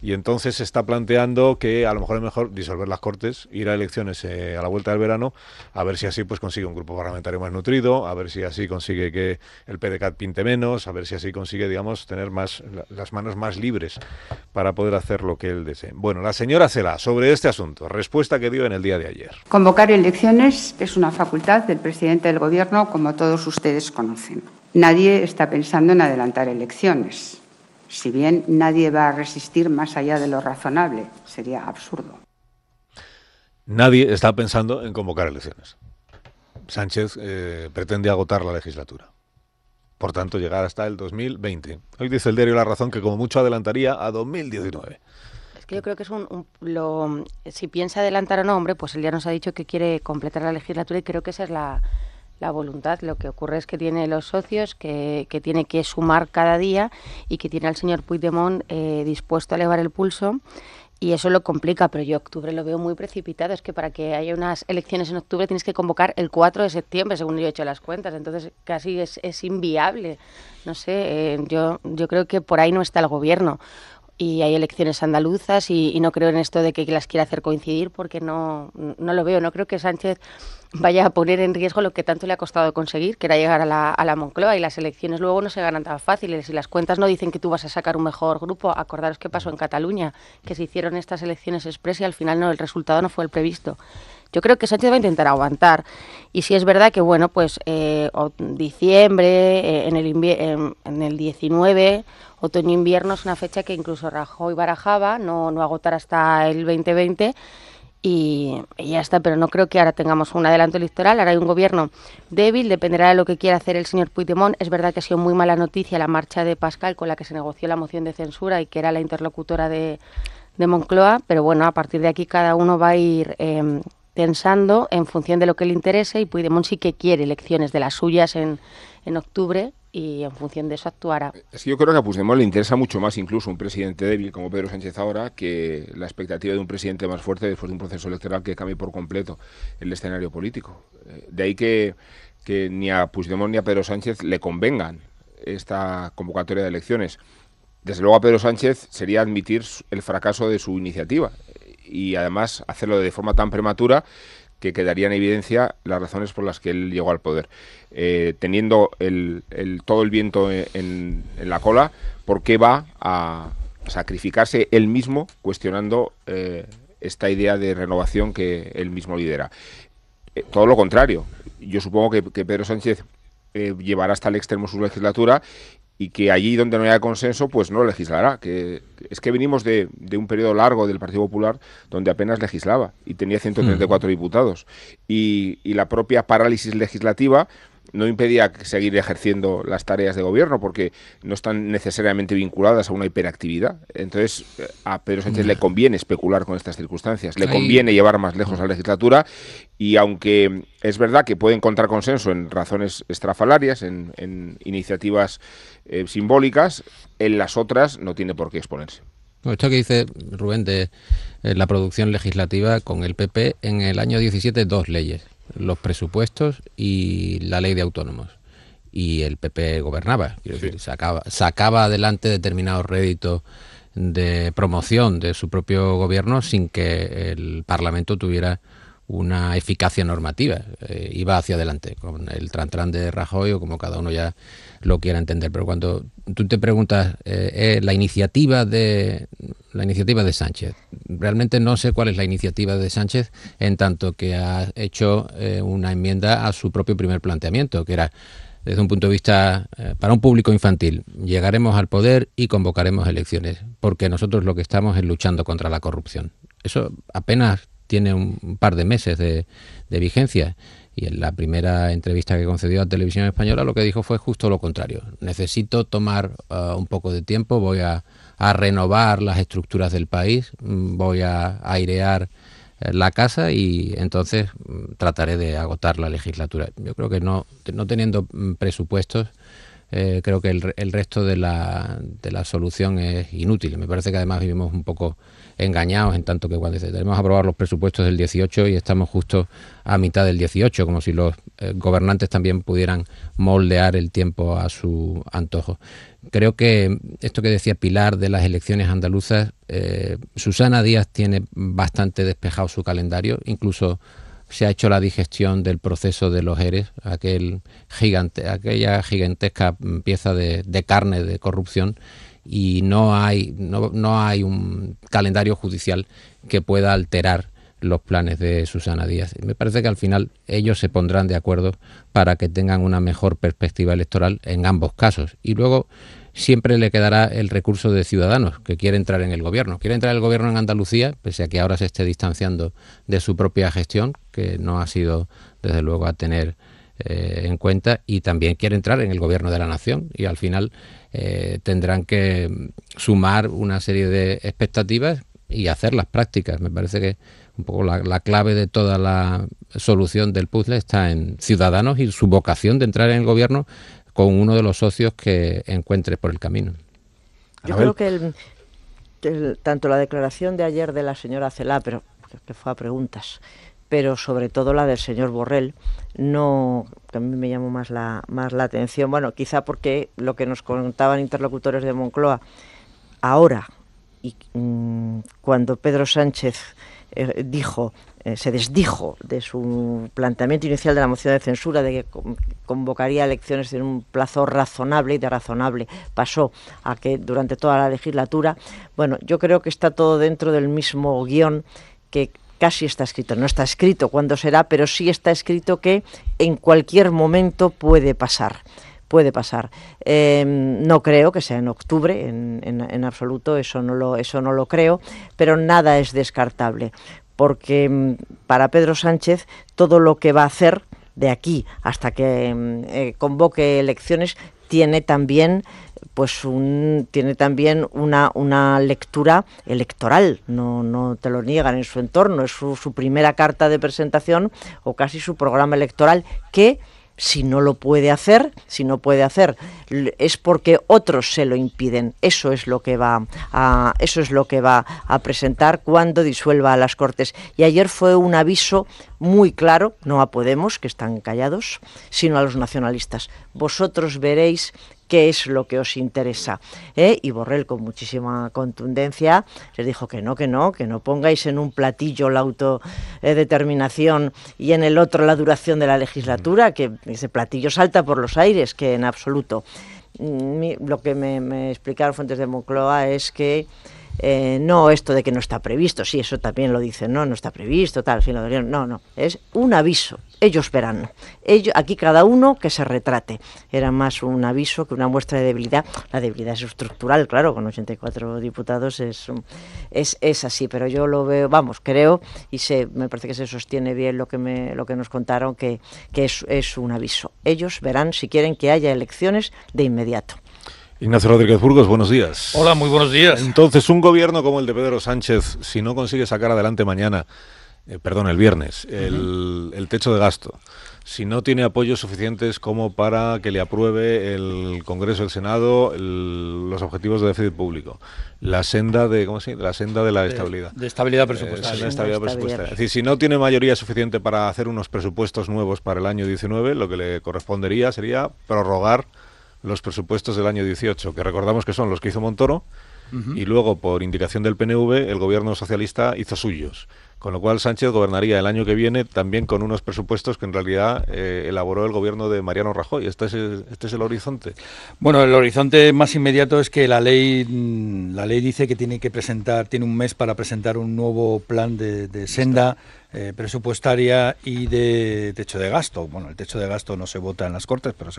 y entonces se está planteando que a lo mejor es mejor disolver las Cortes, ir a elecciones a la vuelta del verano, a ver si así pues consigue un grupo parlamentario más nutrido, a ver si así consigue que el PDeCAT pinte menos, a ver si así consigue, digamos, tener las manos más libres para poder hacer lo que él desee. Bueno, la señora Celaá, sobre este asunto, respuesta que dio en el día de ayer. Convocar elecciones es una facultad del presidente del Gobierno, como todos ustedes conocen. Nadie está pensando en adelantar elecciones. Si bien nadie va a resistir más allá de lo razonable, sería absurdo. Nadie está pensando en convocar elecciones. Sánchez pretende agotar la legislatura. Por tanto, llegar hasta el 2020. Hoy dice el diario La Razón que como mucho adelantaría a 2019. Es que yo creo que es si piensa adelantar o no, hombre, pues él ya nos ha dicho que quiere completar la legislatura y creo que esa es la voluntad. Lo que ocurre es que tiene los socios, que tiene que sumar cada día y que tiene al señor Puigdemont dispuesto a elevar el pulso. Y eso lo complica, pero yo octubre lo veo muy precipitado. Es que para que haya unas elecciones en octubre tienes que convocar el 4 de septiembre, según yo he hecho las cuentas. Entonces casi es inviable. No sé, yo creo que por ahí no está el Gobierno. Y hay elecciones andaluzas y no creo en esto de que las quiera hacer coincidir porque no lo veo. No creo que Sánchez vaya a poner en riesgo lo que tanto le ha costado conseguir, que era llegar a la Moncloa, y las elecciones luego no se ganan tan fáciles y las cuentas no dicen que tú vas a sacar un mejor grupo. Acordaros qué pasó en Cataluña, que se hicieron estas elecciones express y al final el resultado no fue el previsto. Yo creo que Sánchez va a intentar aguantar y si es verdad que bueno, pues diciembre, en el 19, otoño-invierno es una fecha que incluso Rajoy barajaba, no agotar hasta el 2020 y ya está, pero no creo que ahora tengamos un adelanto electoral. Ahora hay un gobierno débil, dependerá de lo que quiera hacer el señor Puigdemont. Es verdad que ha sido muy mala noticia la marcha de Pascal, con la que se negoció la moción de censura y que era la interlocutora de Moncloa, pero bueno, a partir de aquí cada uno va a ir pensando en función de lo que le interese, y Puigdemont sí que quiere elecciones de las suyas en octubre y en función de eso actuará. Es que yo creo que a Puigdemont le interesa mucho más incluso un presidente débil como Pedro Sánchez ahora que la expectativa de un presidente más fuerte después de un proceso electoral que cambie por completo el escenario político. De ahí que ni a Puigdemont ni a Pedro Sánchez le convengan esta convocatoria de elecciones. Desde luego a Pedro Sánchez sería admitir el fracaso de su iniciativa y además hacerlo de forma tan prematura que quedaría en evidencia las razones por las que él llegó al poder. Teniendo todo el viento en la cola, ¿por qué va a sacrificarse él mismo cuestionando esta idea de renovación que él mismo lidera? Todo lo contrario. Yo supongo que Pedro Sánchez llevará hasta el extremo su legislatura y que allí donde no haya consenso, pues no legislará. Es que venimos de un periodo largo del Partido Popular donde apenas legislaba y tenía 134 diputados. Y la propia parálisis legislativa no impedía seguir ejerciendo las tareas de gobierno porque no están necesariamente vinculadas a una hiperactividad. Entonces, a Pedro Sánchez le conviene especular con estas circunstancias, le conviene llevar más lejos a la legislatura y aunque es verdad que puede encontrar consenso en razones estrafalarias, en iniciativas simbólicas, en las otras no tiene por qué exponerse. Esto que dice Rubén de la producción legislativa con el PP, en el año 17 2 leyes, los presupuestos y la ley de autónomos. Y el PP gobernaba, quiero decir, sacaba adelante determinados réditos de promoción de su propio gobierno sin que el Parlamento tuviera una eficacia normativa. Iba hacia adelante con el trantrán de Rajoy o como cada uno ya lo quiera entender. Pero cuando tú te preguntas la iniciativa de Sánchez, realmente no sé cuál es la iniciativa de Sánchez en tanto que ha hecho una enmienda a su propio primer planteamiento, que era desde un punto de vista para un público infantil. Llegaremos al poder y convocaremos elecciones, porque nosotros lo que estamos es luchando contra la corrupción. Eso apenas tiene un par de meses de vigencia, y en la primera entrevista que concedió a Televisión Española lo que dijo fue justo lo contrario. Necesito tomar un poco de tiempo, voy a renovar las estructuras del país, voy a airear la casa y entonces trataré de agotar la legislatura. Yo creo que no teniendo presupuestos, creo que el resto de la solución es inútil. Me parece que además vivimos un poco engañados, en tanto que cuando tenemos que aprobar los presupuestos del 18 y estamos justo a mitad del 18, como si los gobernantes también pudieran moldear el tiempo a su antojo. Creo que esto que decía Pilar de las elecciones andaluzas, Susana Díaz tiene bastante despejado su calendario, incluso se ha hecho la digestión del proceso de los ERES, aquella gigantesca pieza de carne de corrupción, y no hay un calendario judicial que pueda alterar los planes de Susana Díaz. Me parece que al final ellos se pondrán de acuerdo para que tengan una mejor perspectiva electoral en ambos casos. Y luego siempre le quedará el recurso de Ciudadanos, que quiere entrar en el gobierno. Quiere entrar el gobierno en Andalucía, pese a que ahora se esté distanciando de su propia gestión, que no ha sido, desde luego, a tener en cuenta, y también quiere entrar en el gobierno de la nación, y al final tendrán que sumar una serie de expectativas y hacer las prácticas. Me parece que un poco la clave de toda la solución del puzzle está en Ciudadanos y su vocación de entrar en el gobierno con uno de los socios que encuentre por el camino. Yo creo que tanto la declaración de ayer de la señora Celaá, pero que fue a preguntas, pero sobre todo la del señor Borrell, que a mí me llamó más la atención. Bueno, quizá porque lo que nos contaban interlocutores de Moncloa ahora, y cuando Pedro Sánchez se desdijo de su planteamiento inicial de la moción de censura, de que convocaría elecciones en un plazo razonable, y de razonable pasó a que durante toda la legislatura. Bueno, yo creo que está todo dentro del mismo guión, que casi está escrito. No está escrito cuándo será, pero sí está escrito que en cualquier momento puede pasar. No creo que sea en octubre, en absoluto, eso no lo creo, pero nada es descartable, porque para Pedro Sánchez todo lo que va a hacer de aquí hasta que convoque elecciones tiene también una lectura electoral, no te lo niegan en su entorno, es su primera carta de presentación o casi su programa electoral, que si no puede hacer, es porque otros se lo impiden. Eso es lo que va a presentar cuando disuelva a las Cortes. Y ayer fue un aviso muy claro, no a Podemos, que están callados, sino a los nacionalistas. Vosotros veréis qué es lo que os interesa. Y Borrell, con muchísima contundencia, les dijo que no pongáis en un platillo la autodeterminación y en el otro la duración de la legislatura, que ese platillo salta por los aires, que en absoluto. Lo que me explicaron fuentes de Moncloa es que no esto de que no está previsto, sí, eso también lo dicen, no está previsto, tal, no, es un aviso, ellos verán, aquí cada uno que se retrate. Era más un aviso que una muestra de debilidad. La debilidad es estructural, claro, con 84 diputados es así, pero yo lo veo, creo, y me parece que se sostiene bien lo que nos contaron, que es un aviso. Ellos verán si quieren que haya elecciones de inmediato. Ignacio Rodríguez Burgos, buenos días. Hola, muy buenos días. Entonces, un gobierno como el de Pedro Sánchez, si no consigue sacar adelante el viernes, el techo de gasto, si no tiene apoyos suficientes como para que le apruebe el Congreso, el Senado, los objetivos de déficit público, la senda de la estabilidad. De estabilidad presupuestaria. Es decir, si no tiene mayoría suficiente para hacer unos presupuestos nuevos para el año 19, lo que le correspondería sería prorrogar los presupuestos del año 18, que recordamos que son los que hizo Montoro, y luego, por indicación del PNV, el gobierno socialista hizo suyos. Con lo cual Sánchez gobernaría el año que viene también con unos presupuestos que en realidad elaboró el gobierno de Mariano Rajoy. ¿Este es el horizonte? Bueno, el horizonte más inmediato es que la ley dice que tiene un mes para presentar un nuevo plan de senda presupuestaria y de techo de gasto. Bueno, el techo de gasto no se vota en las Cortes, pero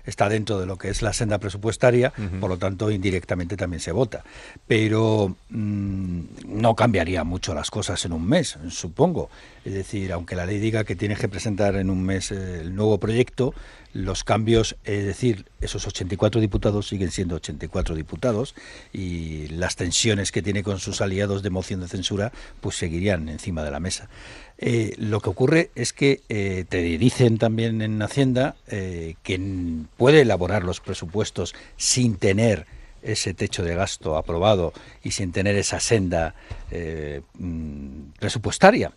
está dentro de lo que es la senda presupuestaria, por lo tanto indirectamente también se vota. Pero no cambiaría mucho las cosas en un mes, supongo. Es decir, aunque la ley diga que tienes que presentar en un mes el nuevo proyecto, los cambios, es decir, esos 84 diputados siguen siendo 84 diputados y las tensiones que tiene con sus aliados de moción de censura pues seguirían encima de la mesa. Lo que ocurre es que te dicen también en Hacienda que puede elaborar los presupuestos sin tener ese techo de gasto aprobado y sin tener esa senda presupuestaria.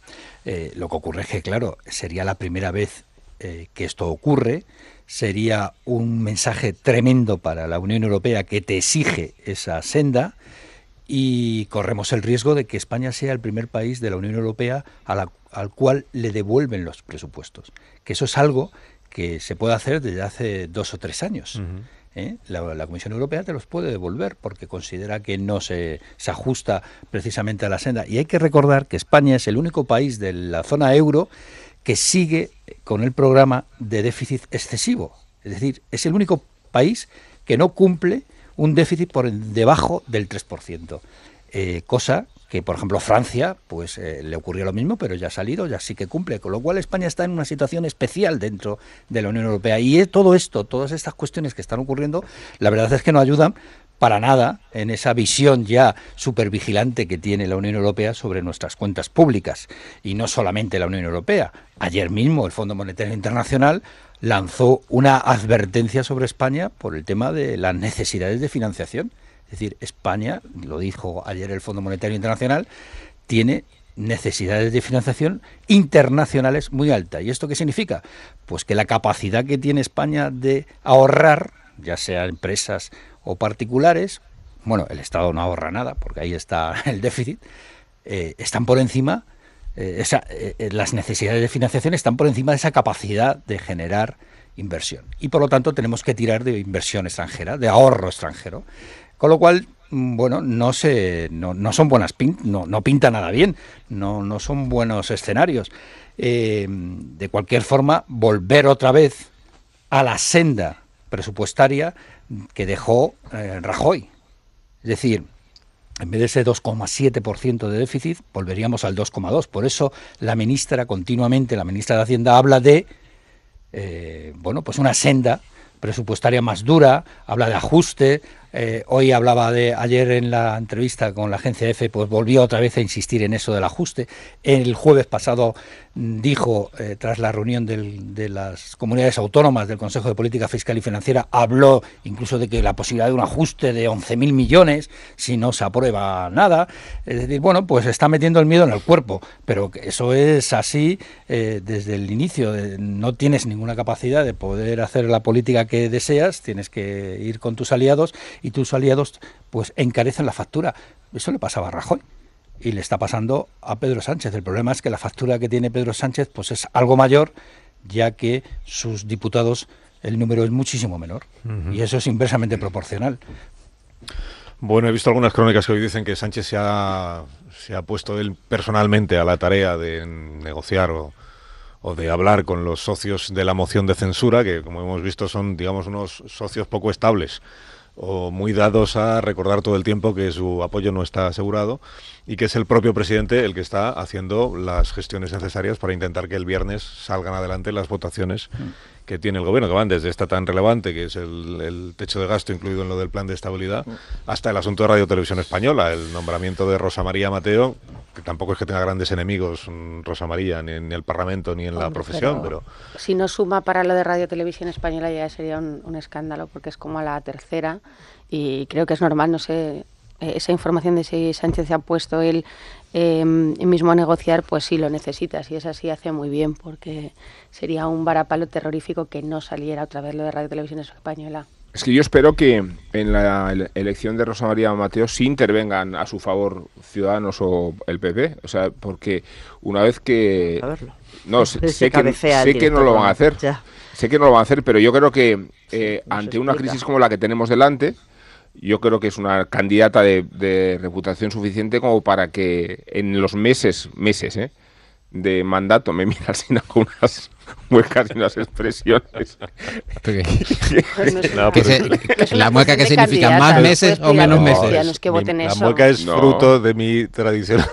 Lo que ocurre es que, claro, sería la primera vez que esto ocurre, sería un mensaje tremendo para la Unión Europea que te exige esa senda y corremos el riesgo de que España sea el primer país de la Unión Europea al cual le devuelven los presupuestos, que eso es algo que se puede hacer desde hace 2 o 3 años. La Comisión Europea te los puede devolver porque considera que no se ajusta precisamente a la senda. Y hay que recordar que España es el único país de la zona euro que sigue con el programa de déficit excesivo. Es decir, es el único país que no cumple un déficit por debajo del 3%. Cosa que, por ejemplo, Francia, pues le ocurrió lo mismo, pero ya ha salido, ya sí que cumple. Con lo cual España está en una situación especial dentro de la Unión Europea. Y todo esto, todas estas cuestiones que están ocurriendo, la verdad es que no ayudan para nada en esa visión ya supervigilante que tiene la Unión Europea sobre nuestras cuentas públicas. Y no solamente la Unión Europea. Ayer mismo el Fondo Monetario Internacional lanzó una advertencia sobre España por el tema de las necesidades de financiación. Es decir, España, lo dijo ayer el Fondo Monetario Internacional, tiene necesidades de financiación internacionales muy altas. ¿Y esto qué significa? Pues que la capacidad que tiene España de ahorrar, ya sea empresas o particulares, bueno, el Estado no ahorra nada, porque ahí está el déficit, están por encima, las necesidades de financiación están por encima de esa capacidad de generar inversión. Y por lo tanto tenemos que tirar de inversión extranjera, de ahorro extranjero. Con lo cual, bueno, no son buenas no pinta nada bien, no son buenos escenarios. De cualquier forma, volver otra vez a la senda presupuestaria que dejó Rajoy. Es decir, en vez de ese 2,7% de déficit, volveríamos al 2,2%. Por eso la ministra de Hacienda habla de pues una senda presupuestaria más dura, habla de ajuste. Hoy ayer en la entrevista con la agencia EFE, pues volvió otra vez a insistir en eso del ajuste. El jueves pasado dijo, tras la reunión de las comunidades autónomas del Consejo de Política Fiscal y Financiera, habló incluso de que la posibilidad de un ajuste de 11.000 millones si no se aprueba nada. Es decir, bueno, pues está metiendo el miedo en el cuerpo, pero eso es así desde el inicio. No tienes ninguna capacidad de poder hacer la política que deseas, tienes que ir con tus aliados y tus aliados pues encarecen la factura. Eso le pasaba a Rajoy y le está pasando a Pedro Sánchez. El problema es que la factura que tiene Pedro Sánchez pues es algo mayor, ya que sus diputados, el número es muchísimo menor, y eso es inversamente proporcional. Bueno, he visto algunas crónicas que hoy dicen que Sánchez se ha puesto él personalmente a la tarea de negociar o de hablar con los socios de la moción de censura, que como hemos visto son, digamos, unos socios poco estables o muy dados a recordar todo el tiempo que su apoyo no está asegurado, y que es el propio presidente el que está haciendo las gestiones necesarias para intentar que el viernes salgan adelante las votaciones que tiene el gobierno, que van desde esta tan relevante, que es el techo de gasto incluido en lo del plan de estabilidad, hasta el asunto de Radio Televisión Española, el nombramiento de Rosa María Mateo, que tampoco es que tenga grandes enemigos Rosa María, ni en el Parlamento ni en la profesión, pero si no suma para lo de Radio Televisión Española ya sería un escándalo, porque es como a la tercera, y creo que es normal, no sé, esa información de si Sánchez se ha puesto él mismo a negociar, pues sí lo necesita. Si es así, hace muy bien, porque sería un varapalo terrorífico que no saliera otra vez lo de Radio Televisión Española. Es que yo espero que en la elección de Rosa María Mateo sí intervengan a su favor Ciudadanos o el PP, o sea, porque una vez que... No, sé que no lo van a hacer, sé que no lo van a hacer, pero yo creo que ante una crisis como la que tenemos delante, yo creo que es una candidata de reputación suficiente como para que en los meses de mandato me mira Alsina con unas muecas y unas expresiones. La mueca que significa más meses o menos meses. La mueca es fruto de mi tradicional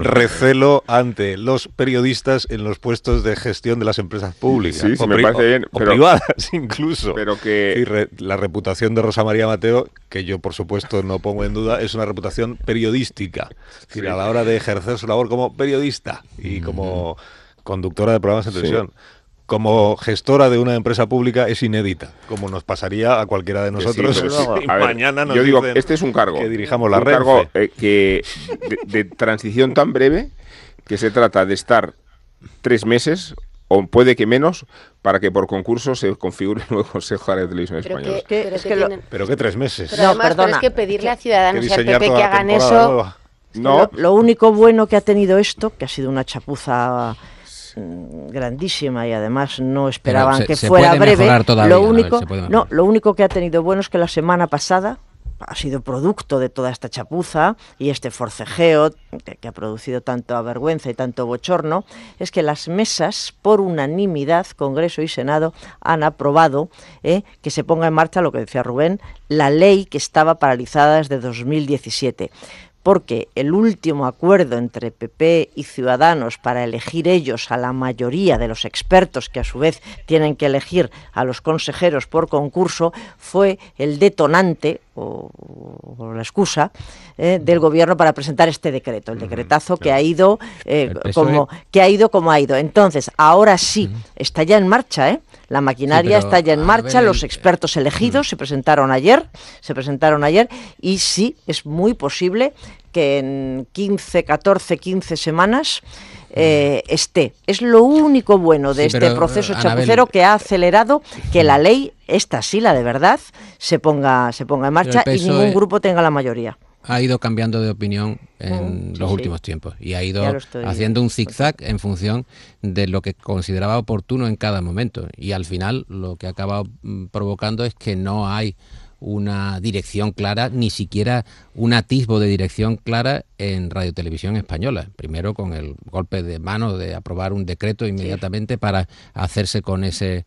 recelo ante los periodistas en los puestos de gestión de las empresas públicas. Sí, sí, me parece bien. O privadas incluso. Pero que la reputación de Rosa María Mateo, que yo por supuesto no pongo en duda, es una reputación periodística. Es decir, a la hora de ejercer su labor como periodista y como conductora de programas de televisión, como gestora de una empresa pública, es inédita, como nos pasaría a cualquiera de nosotros. Sí, mañana nos dicen este es un cargo que dirijamos la Renfe. Cargo que de transición tan breve, que se trata de estar 3 meses o puede que menos, para que por concurso se configure el nuevo Consejo de Televisión Española. Pero que 3 meses. Pero además, pero es que pedirle a Ciudadanos y al PP que hagan eso... Nueva. No. Lo único bueno que ha tenido esto, que ha sido una chapuza grandísima y además no esperaban que fuera breve, lo único que ha tenido bueno es que la semana pasada ha sido producto de toda esta chapuza y este forcejeo que ha producido tanta vergüenza y tanto bochorno, es que las mesas, por unanimidad, Congreso y Senado, han aprobado que se ponga en marcha, lo que decía Rubén, la ley que estaba paralizada desde 2017. Porque el último acuerdo entre PP y Ciudadanos para elegir ellos a la mayoría de los expertos que a su vez tienen que elegir a los consejeros por concurso fue el detonante o la excusa del gobierno para presentar este decreto, el decretazo que ha ido como ha ido. Entonces, ahora sí, está ya en marcha, la maquinaria está ya en marcha, los expertos elegidos se presentaron ayer y sí, es muy posible que en 15 semanas esté. Es lo único bueno de este proceso chapucero que ha acelerado que la ley, esta sí, la de verdad, se ponga en marcha y ningún grupo tenga la mayoría. Ha ido cambiando de opinión en los últimos tiempos y ha ido haciendo un zigzag en función de lo que consideraba oportuno en cada momento, y al final lo que ha acabado provocando es que no hay una dirección clara, ni siquiera un atisbo de dirección clara en Radio Televisión Española. Primero con el golpe de mano de aprobar un decreto inmediatamente para hacerse con esa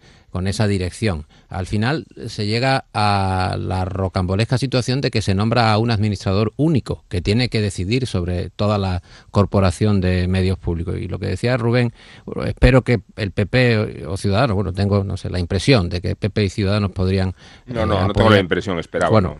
dirección. Al final se llega a la rocambolesca situación de que se nombra a un administrador único que tiene que decidir sobre toda la corporación de medios públicos. Y lo que decía Rubén, espero que el PP o Ciudadanos, tengo la impresión de que PP y Ciudadanos podrían... No tengo la impresión, esperaba.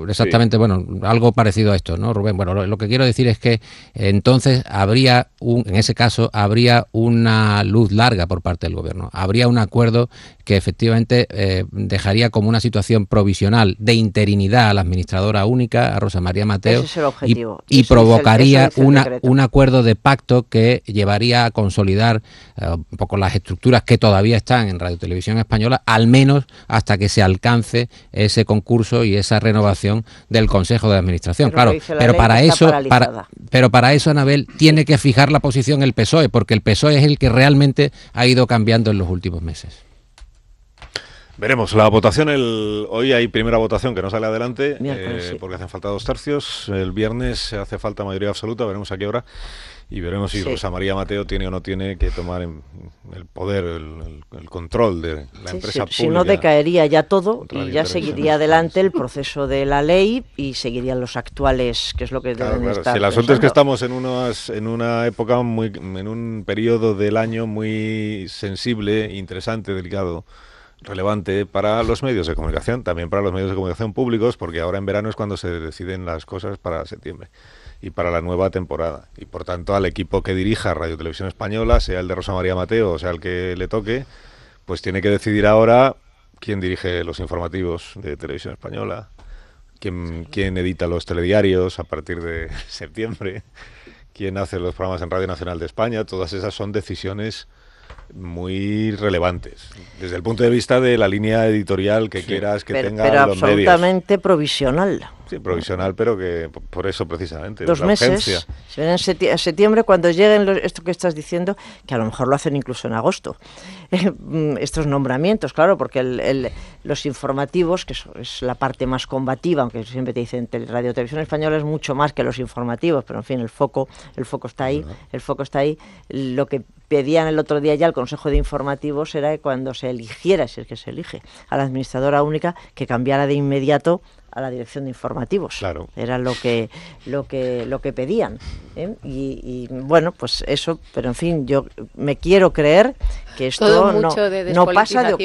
Exactamente, algo parecido a esto, ¿no, Rubén? Lo que quiero decir es que entonces en ese caso habría una luz larga por parte del gobierno, habría un acuerdo que efectivamente dejaría como una situación provisional de interinidad a la administradora única, a Rosa María Mateo. Ese es el objetivo. Y provocaría un acuerdo de pacto que llevaría a consolidar un poco las estructuras que todavía están en Radio Televisión Española, al menos hasta que se alcance ese concurso y esa renovación del Consejo de Administración. Pero para eso, Anabel, tiene que fijar la posición el PSOE, porque el PSOE es el que realmente ha ido cambiando en los últimos meses. Veremos la votación. Hoy hay primera votación que no sale adelante porque hacen falta 2 tercios. El viernes hace falta mayoría absoluta, veremos a qué hora. Y veremos si Rosa María Mateo tiene o no tiene que tomar el poder, el control de la empresa pública. Si no, decaería ya todo y ya seguiría adelante el proceso de la ley y seguirían los actuales, que es lo que deben estar. Si el asunto es que estamos en una época en un periodo del año muy sensible, interesante, delicado, relevante para los medios de comunicación, también para los medios de comunicación públicos, porque ahora en verano es cuando se deciden las cosas para septiembre y para la nueva temporada. Y por tanto, al equipo que dirija Radio Televisión Española, sea el de Rosa María Mateo o sea el que le toque, pues tiene que decidir ahora quién dirige los informativos de Televisión Española, quién edita los telediarios a partir de septiembre, quién hace los programas en Radio Nacional de España. Todas esas son decisiones muy relevantes desde el punto de vista de la línea editorial que quieras que tenga pero los absolutamente medios. Provisional. Sí, provisional, pero que por eso precisamente. 2 meses. Se ven en septiembre cuando lleguen esto que estás diciendo, que a lo mejor lo hacen incluso en agosto. Estos nombramientos, claro, porque los informativos, que es la parte más combativa, aunque siempre te dicen Radio Televisión Española es mucho más que los informativos, pero en fin, el foco está ahí, Lo que pedían el otro día ya el Consejo de Informativos era que cuando se eligiera, si es que se elige, a la administradora única, que cambiara de inmediato a la dirección de informativos. Claro. Era lo que pedían, ¿eh? Y bueno, pues eso, pero en fin, yo me quiero creer que esto no pasa de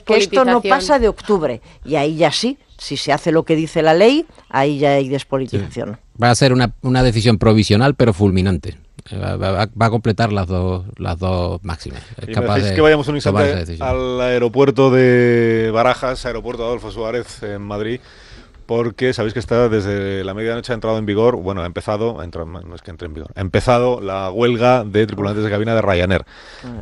que esto no pasa de octubre, y ahí ya sí, si se hace lo que dice la ley, ahí ya hay despolitización. Sí. Va a ser una decisión provisional pero fulminante. Va a completar las dos máximas. Y me decís que vayamos un instante al aeropuerto de Barajas, aeropuerto Adolfo Suárez en Madrid, porque sabéis que está desde la medianoche ha entrado en vigor, ha empezado la huelga de tripulantes de cabina de Ryanair,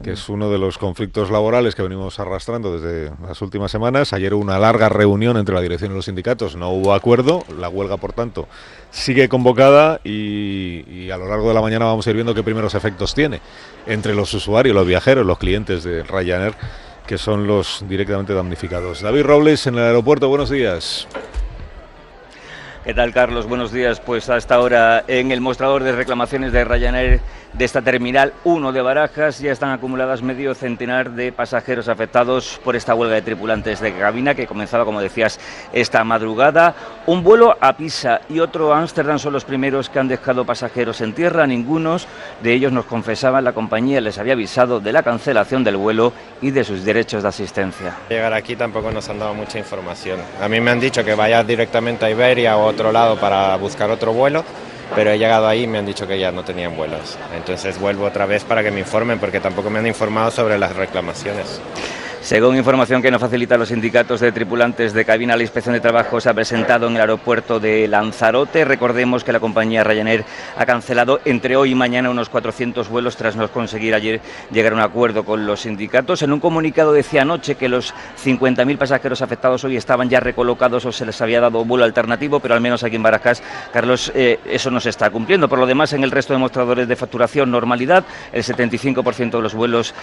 que es uno de los conflictos laborales que venimos arrastrando desde las últimas semanas. Ayer hubo una larga reunión entre la dirección y los sindicatos, no hubo acuerdo, la huelga por tanto sigue convocada y a lo largo de la mañana vamos a ir viendo qué primeros efectos tiene entre los usuarios, los viajeros, los clientes de Ryanair, que son los directamente damnificados. David Robles en el aeropuerto, buenos días. ¿Qué tal, Carlos? Buenos días. Pues hasta ahora en el mostrador de reclamaciones de Ryanair de esta Terminal 1 de Barajas ya están acumuladas medio centenar de pasajeros afectados por esta huelga de tripulantes de cabina que comenzaba, como decías, esta madrugada. Un vuelo a Pisa y otro a Ámsterdam son los primeros que han dejado pasajeros en tierra. Ningunos de ellos, nos confesaban, la compañía les había avisado de la cancelación del vuelo y de sus derechos de asistencia. Llegar aquí tampoco nos han dado mucha información. A mí me han dicho que vaya directamente a Iberia o a otro lado para buscar otro vuelo, pero he llegado ahí y me han dicho que ya no tenían vuelos. Entonces vuelvo otra vez para que me informen, porque tampoco me han informado sobre las reclamaciones. Según información que nos facilitan los sindicatos de tripulantes de cabina, la Inspección de Trabajo se ha presentado en el aeropuerto de Lanzarote. Recordemos que la compañía Ryanair ha cancelado entre hoy y mañana unos 400 vuelos tras no conseguir ayer llegar a un acuerdo con los sindicatos. En un comunicado decía anoche que los 50.000 pasajeros afectados hoy estaban ya recolocados o se les había dado vuelo alternativo, pero al menos aquí en Barajas, Carlos, eso no se está cumpliendo. Por lo demás, en el resto de mostradores de facturación, normalidad, el 75% de los vuelos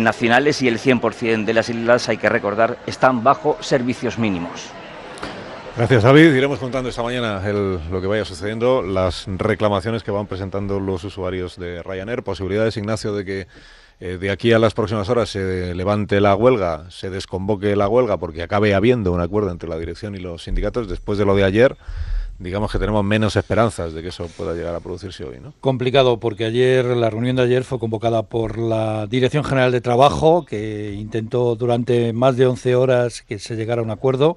nacionales y el 100% de las islas, hay que recordar, están bajo servicios mínimos. Gracias, David. Iremos contando esta mañana lo que vaya sucediendo, las reclamaciones que van presentando los usuarios de Ryanair, posibilidades, Ignacio, de que de aquí a las próximas horas se levante la huelga, se desconvoque la huelga, porque acabe habiendo un acuerdo entre la dirección y los sindicatos. Después de lo de ayer, digamos que tenemos menos esperanzas de que eso pueda llegar a producirse hoy, ¿no? Complicado, porque la reunión de ayer fue convocada por la Dirección General de Trabajo, que intentó durante más de 11 horas que se llegara a un acuerdo.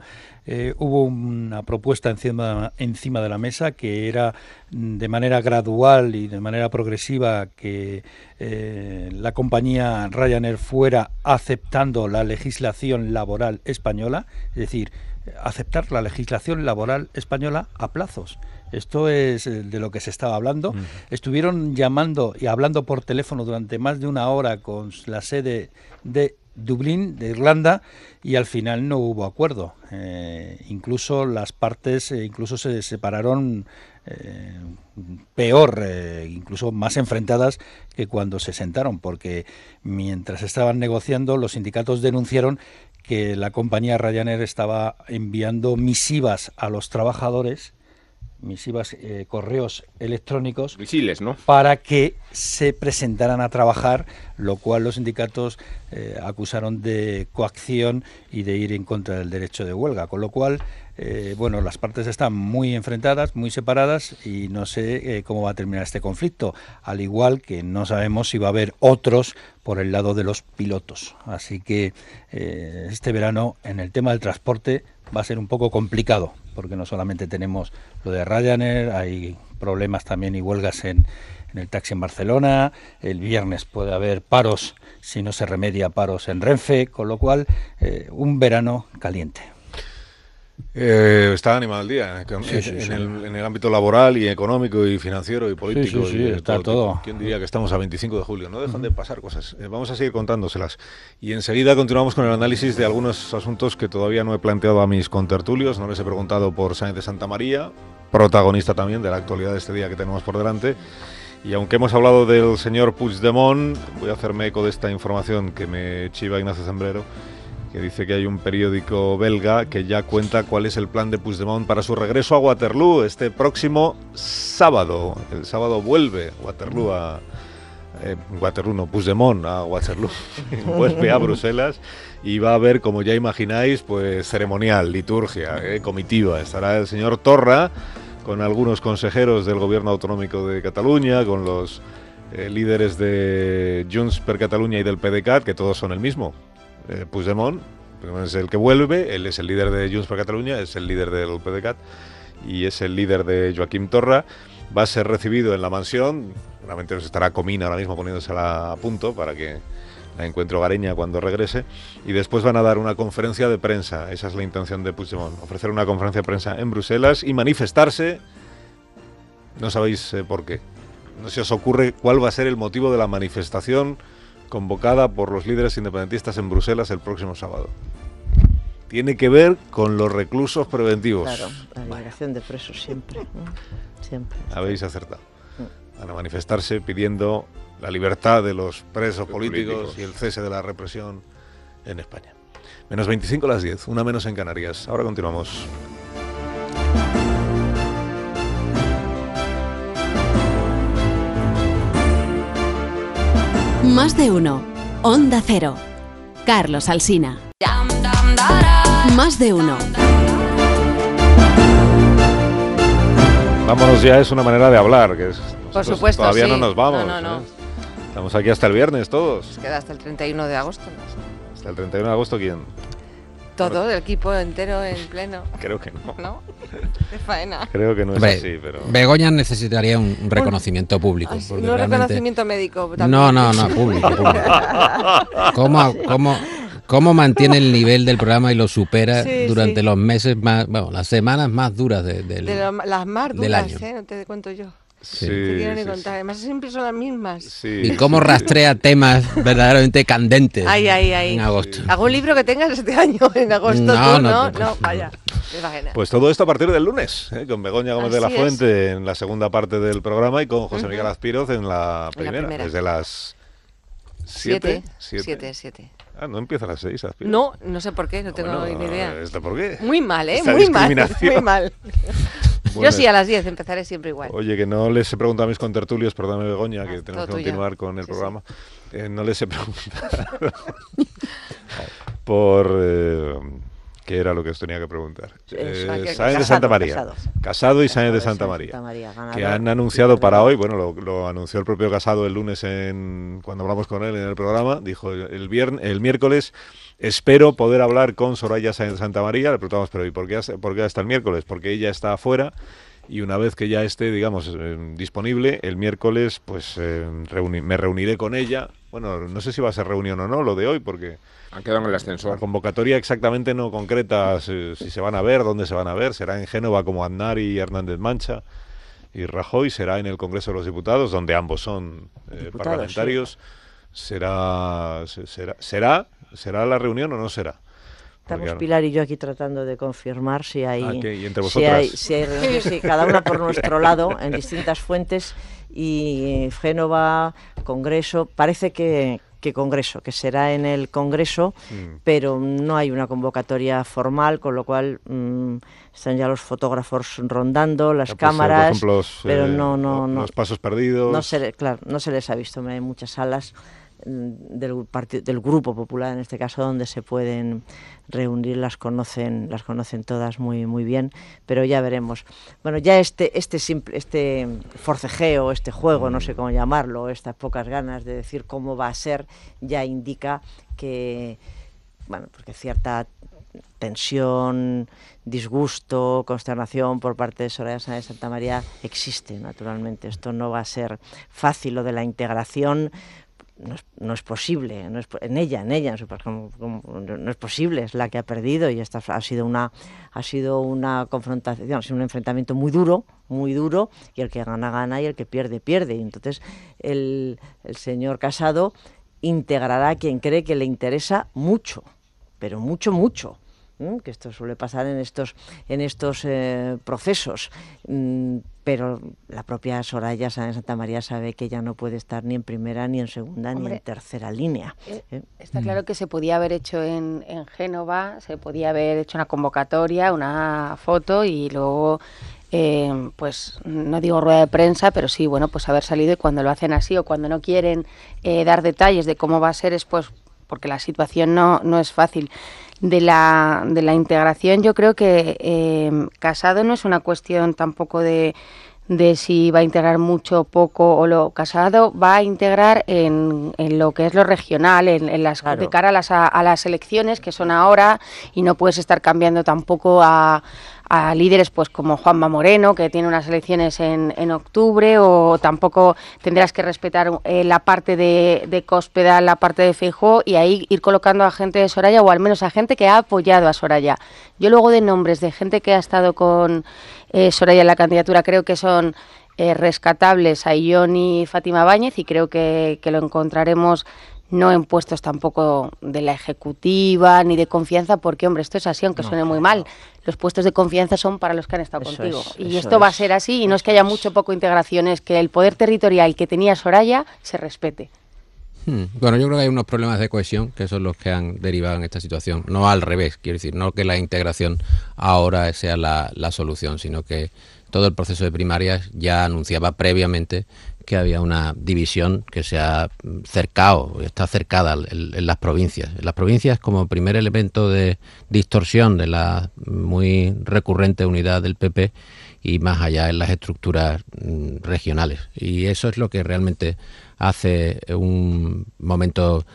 Hubo una propuesta encima de la mesa que era de manera gradual y de manera progresiva que la compañía Ryanair fuera aceptando la legislación laboral española, es decir, aceptar la legislación laboral española a plazos. Esto es de lo que se estaba hablando. Estuvieron llamando y hablando por teléfono durante más de una hora con la sede de Dublín, de Irlanda, y al final no hubo acuerdo. Incluso las partes incluso se separaron peor, incluso más enfrentadas que cuando se sentaron, porque mientras estaban negociando, los sindicatos denunciaron que la compañía Ryanair estaba enviando misivas a los trabajadores, correos electrónicos, misiles, ¿no?, para que se presentaran a trabajar, lo cual los sindicatos acusaron de coacción y de ir en contra del derecho de huelga, con lo cual las partes están muy enfrentadas, muy separadas, y no sé cómo va a terminar este conflicto, al igual que no sabemos si va a haber otros por el lado de los pilotos. Así que este verano en el tema del transporte va a ser un poco complicado, porque no solamente tenemos lo de Ryanair, hay problemas también y huelgas en el taxi en Barcelona, el viernes puede haber paros, si no se remedia, paros en Renfe, con lo cual un verano caliente. Está animado el día en el ámbito laboral y económico y financiero y político. Sí, está todo. ¿Quién diría que estamos a 25 de julio? No dejan de pasar cosas. Vamos a seguir contándoselas. Y enseguida continuamos con el análisis de algunos asuntos que todavía no he planteado a mis contertulios. No les he preguntado por Sáenz de Santamaría, protagonista también de la actualidad de este día que tenemos por delante. Y aunque hemos hablado del señor Puigdemont, voy a hacerme eco de esta información que me chiva Ignacio Zembrero, que dice que hay un periódico belga que ya cuenta cuál es el plan de Puigdemont para su regreso a Waterloo este próximo sábado. El sábado vuelve Waterloo a... Puigdemont a Waterloo, vuelve a Bruselas y va a haber, como ya imagináis, pues ceremonial, liturgia, comitiva. Estará el señor Torra con algunos consejeros del gobierno autonómico de Cataluña, con los líderes de Junts per Catalunya y del PDeCAT, que todos son el mismo. Puigdemont es el que vuelve, él es el líder de Junts per Catalunya, es el líder del PDeCAT y es el líder de Joaquim Torra. Va a ser recibido en la mansión, seguramente nos estará Comín ahora mismo poniéndosela a punto para que la encuentre hogareña cuando regrese, y después van a dar una conferencia de prensa. Esa es la intención de Puigdemont, ofrecer una conferencia de prensa en Bruselas y manifestarse. No sabéis por qué, no se os ocurre cuál va a ser el motivo de la manifestación convocada por los líderes independentistas en Bruselas el próximo sábado. Tiene que ver con los reclusos preventivos. Claro, la liberación de presos siempre, ¿no? Siempre. Habéis acertado. Van a manifestarse pidiendo la libertad de los presos políticos y el cese de la represión en España. Menos 25 a las 10, una menos en Canarias. Ahora continuamos. Más de uno. Onda Cero. Carlos Alsina. Más de uno. Vámonos ya, es una manera de hablar, que es, por supuesto, todavía sí. no nos vamos. No. Estamos aquí hasta el viernes todos. Nos queda hasta el 31 de agosto. ¿Hasta el 31 de agosto quién? Todo, el equipo entero en pleno. Creo que no. ¿No? Qué faena. Creo que no es así, pero... Begoña necesitaría un reconocimiento público. Porque no reconocimiento médico. No, público. ¿Cómo mantiene el nivel del programa y lo supera durante los meses más, las semanas más duras las más duras, del año? No te cuento yo. Sí, no te quiero ni contar. Además siempre son las mismas. Sí. ¿Y cómo rastrea temas verdaderamente candentes en agosto? ¿Algún libro que tengas este año en agosto? No, vaya. Pues todo esto a partir del lunes, con Begoña Gómez de la Fuente en la segunda parte del programa y con José Miguel Azpiroz en la primera. Desde las 7. No empieza a las 6, Azpiroz. No sé por qué, no tengo ni idea. ¿Esto por qué? Muy mal, Esta muy mal. Bueno. Yo sí, a las 10 empezaré siempre igual. Oye, que no les he preguntado a mis contertulios, perdóname Begoña, que tenemos que continuar con el programa. No les he preguntado por... ¿qué era lo que os tenía que preguntar? Sáenz de Santamaría. Casado y Sáenz de Santamaría. Que han anunciado para hoy, bueno, lo anunció el propio Casado el lunes cuando hablamos con él en el programa, dijo el miércoles espero poder hablar con Soraya Sáenz de Santamaría. Le preguntamos, pero ¿y por qué hasta el miércoles? Porque ella está afuera y una vez que ya esté, digamos, disponible, el miércoles pues me reuniré con ella. Bueno, no sé si va a ser reunión o no, lo de hoy, porque... Han quedado en el ascensor. La convocatoria exactamente no concreta si se van a ver, dónde se van a ver. Será en Génova como Aznar y Hernández Mancha. Y Rajoy será en el Congreso de los Diputados, donde ambos son parlamentarios. Sí. ¿Será la reunión o no será? Estamos Pilar y yo aquí tratando de confirmar si hay, ¿y entre vosotras? si hay reuniones, sí, cada una por nuestro lado, en distintas fuentes, y Génova, Congreso, parece que Congreso, que será en el Congreso, pero no hay una convocatoria formal, con lo cual están ya los fotógrafos rondando, las cámaras, por ejemplo, pero no los pasos perdidos. No se les ha visto. Hay muchas salas del Grupo Popular, en este caso, donde se pueden reunir, las conocen todas muy bien, pero ya veremos. Bueno, ya este forcejeo, este juego, no sé cómo llamarlo, estas pocas ganas de decir cómo va a ser, ya indica que, bueno, porque cierta tensión, disgusto, consternación por parte de Soraya Sáenz de Santamaría existe, naturalmente. Esto no va a ser fácil, lo de la integración. no es posible, en ella, no es posible, es la que ha perdido, y esta ha sido una confrontación, ha sido un enfrentamiento muy duro, y el que gana, gana, y el que pierde, pierde. Y entonces el señor Casado integrará a quien cree que le interesa mucho, pero mucho, que esto suele pasar en estos procesos, pero la propia Soraya Sáenz de Santa María sabe que ella no puede estar ni en primera, ni en segunda, ni en tercera línea. Está claro que se podía haber hecho en Génova, se podía haber hecho una convocatoria, una foto, y luego pues no digo rueda de prensa, pero sí, bueno, pues haber salido, y cuando lo hacen así o cuando no quieren dar detalles de cómo va a ser, es pues porque la situación no es fácil. De la integración, yo creo que Casado no es una cuestión tampoco de si va a integrar mucho o poco, o lo Casado va a integrar en lo que es lo regional, claro, de cara a las elecciones que son ahora, y no puedes estar cambiando tampoco a líderes pues como Juanma Moreno, que tiene unas elecciones en octubre, o tampoco tendrás que respetar la parte de Cospedal, la parte de Feijóo, y ahí ir colocando a gente de Soraya, o al menos a gente que ha apoyado a Soraya. Yo luego de nombres de gente que ha estado con Soraya en la candidatura, creo que son rescatables a Illón y Fátima Báñez, y creo que lo encontraremos no en puestos tampoco de la ejecutiva ni de confianza, porque, hombre, esto es así, aunque suene muy mal. Los puestos de confianza son para los que han estado contigo. Y esto va a ser así, y no es que haya mucho o poco integración, es que el poder territorial que tenía Soraya se respete. Bueno, yo creo que hay unos problemas de cohesión que son los que han derivado en esta situación. No al revés, quiero decir, no que la integración ahora sea la solución, sino que todo el proceso de primarias ya anunciaba previamente que había una división que se ha cercado, está cercada en las provincias. En las provincias, como primer elemento de distorsión de la muy recurrente unidad del PP, y más allá en las estructuras regionales. Y eso es lo que realmente hace un momento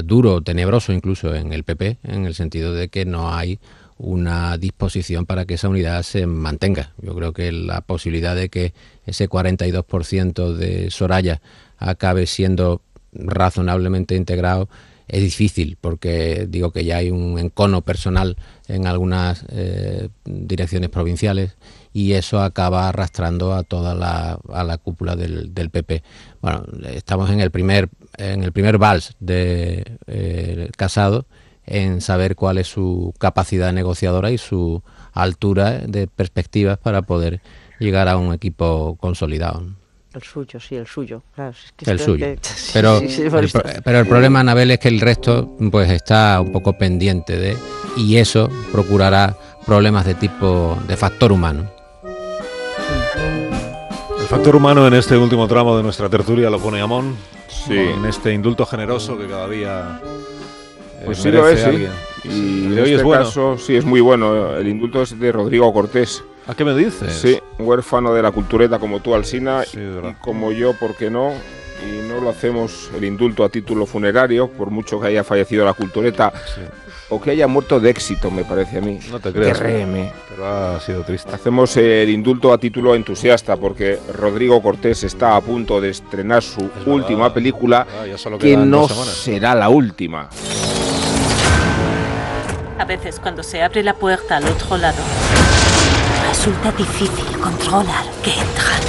duro, tenebroso incluso en el PP, en el sentido de que no hay una disposición para que esa unidad se mantenga. Yo creo que la posibilidad de que ese 42% de Soraya acabe siendo razonablemente integrado es difícil, porque digo que ya hay un encono personal en algunas direcciones provinciales, y eso acaba arrastrando a toda la cúpula del PP. Bueno, estamos en el primer vals de Casado, en saber cuál es su capacidad negociadora y su altura de perspectivas para poder llegar a un equipo consolidado. El suyo, sí, el suyo. Claro, es que el suyo. Pero el problema, Anabel, es que el resto pues está un poco pendiente de, y eso procurará problemas de factor humano. El factor humano en este último tramo de nuestra tertulia lo pone Amón, sí, en este indulto generoso que cada día pues sí lo es, sí. Alguien. Y en este caso sí es muy bueno. El indulto es de Rodrigo Cortés. ¿A qué me dices? Sí, huérfano de la cultureta como tú, Alsina, sí, y como yo, ¿por qué no? Y no lo hacemos el indulto a título funerario, por mucho que haya fallecido la cultureta, sí, o que haya muerto de éxito, me parece a mí. No te creas, Créeme. Pero ha sido triste. Hacemos el indulto a título entusiasta, porque Rodrigo Cortés está a punto de estrenar su última película, que no será la última. A veces cuando se abre la puerta al otro lado, resulta difícil controlar que entran.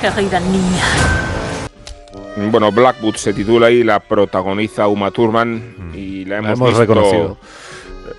Querida niña. Bueno, Blackwood se titula y la protagoniza Uma Thurman, y la hemos reconocido.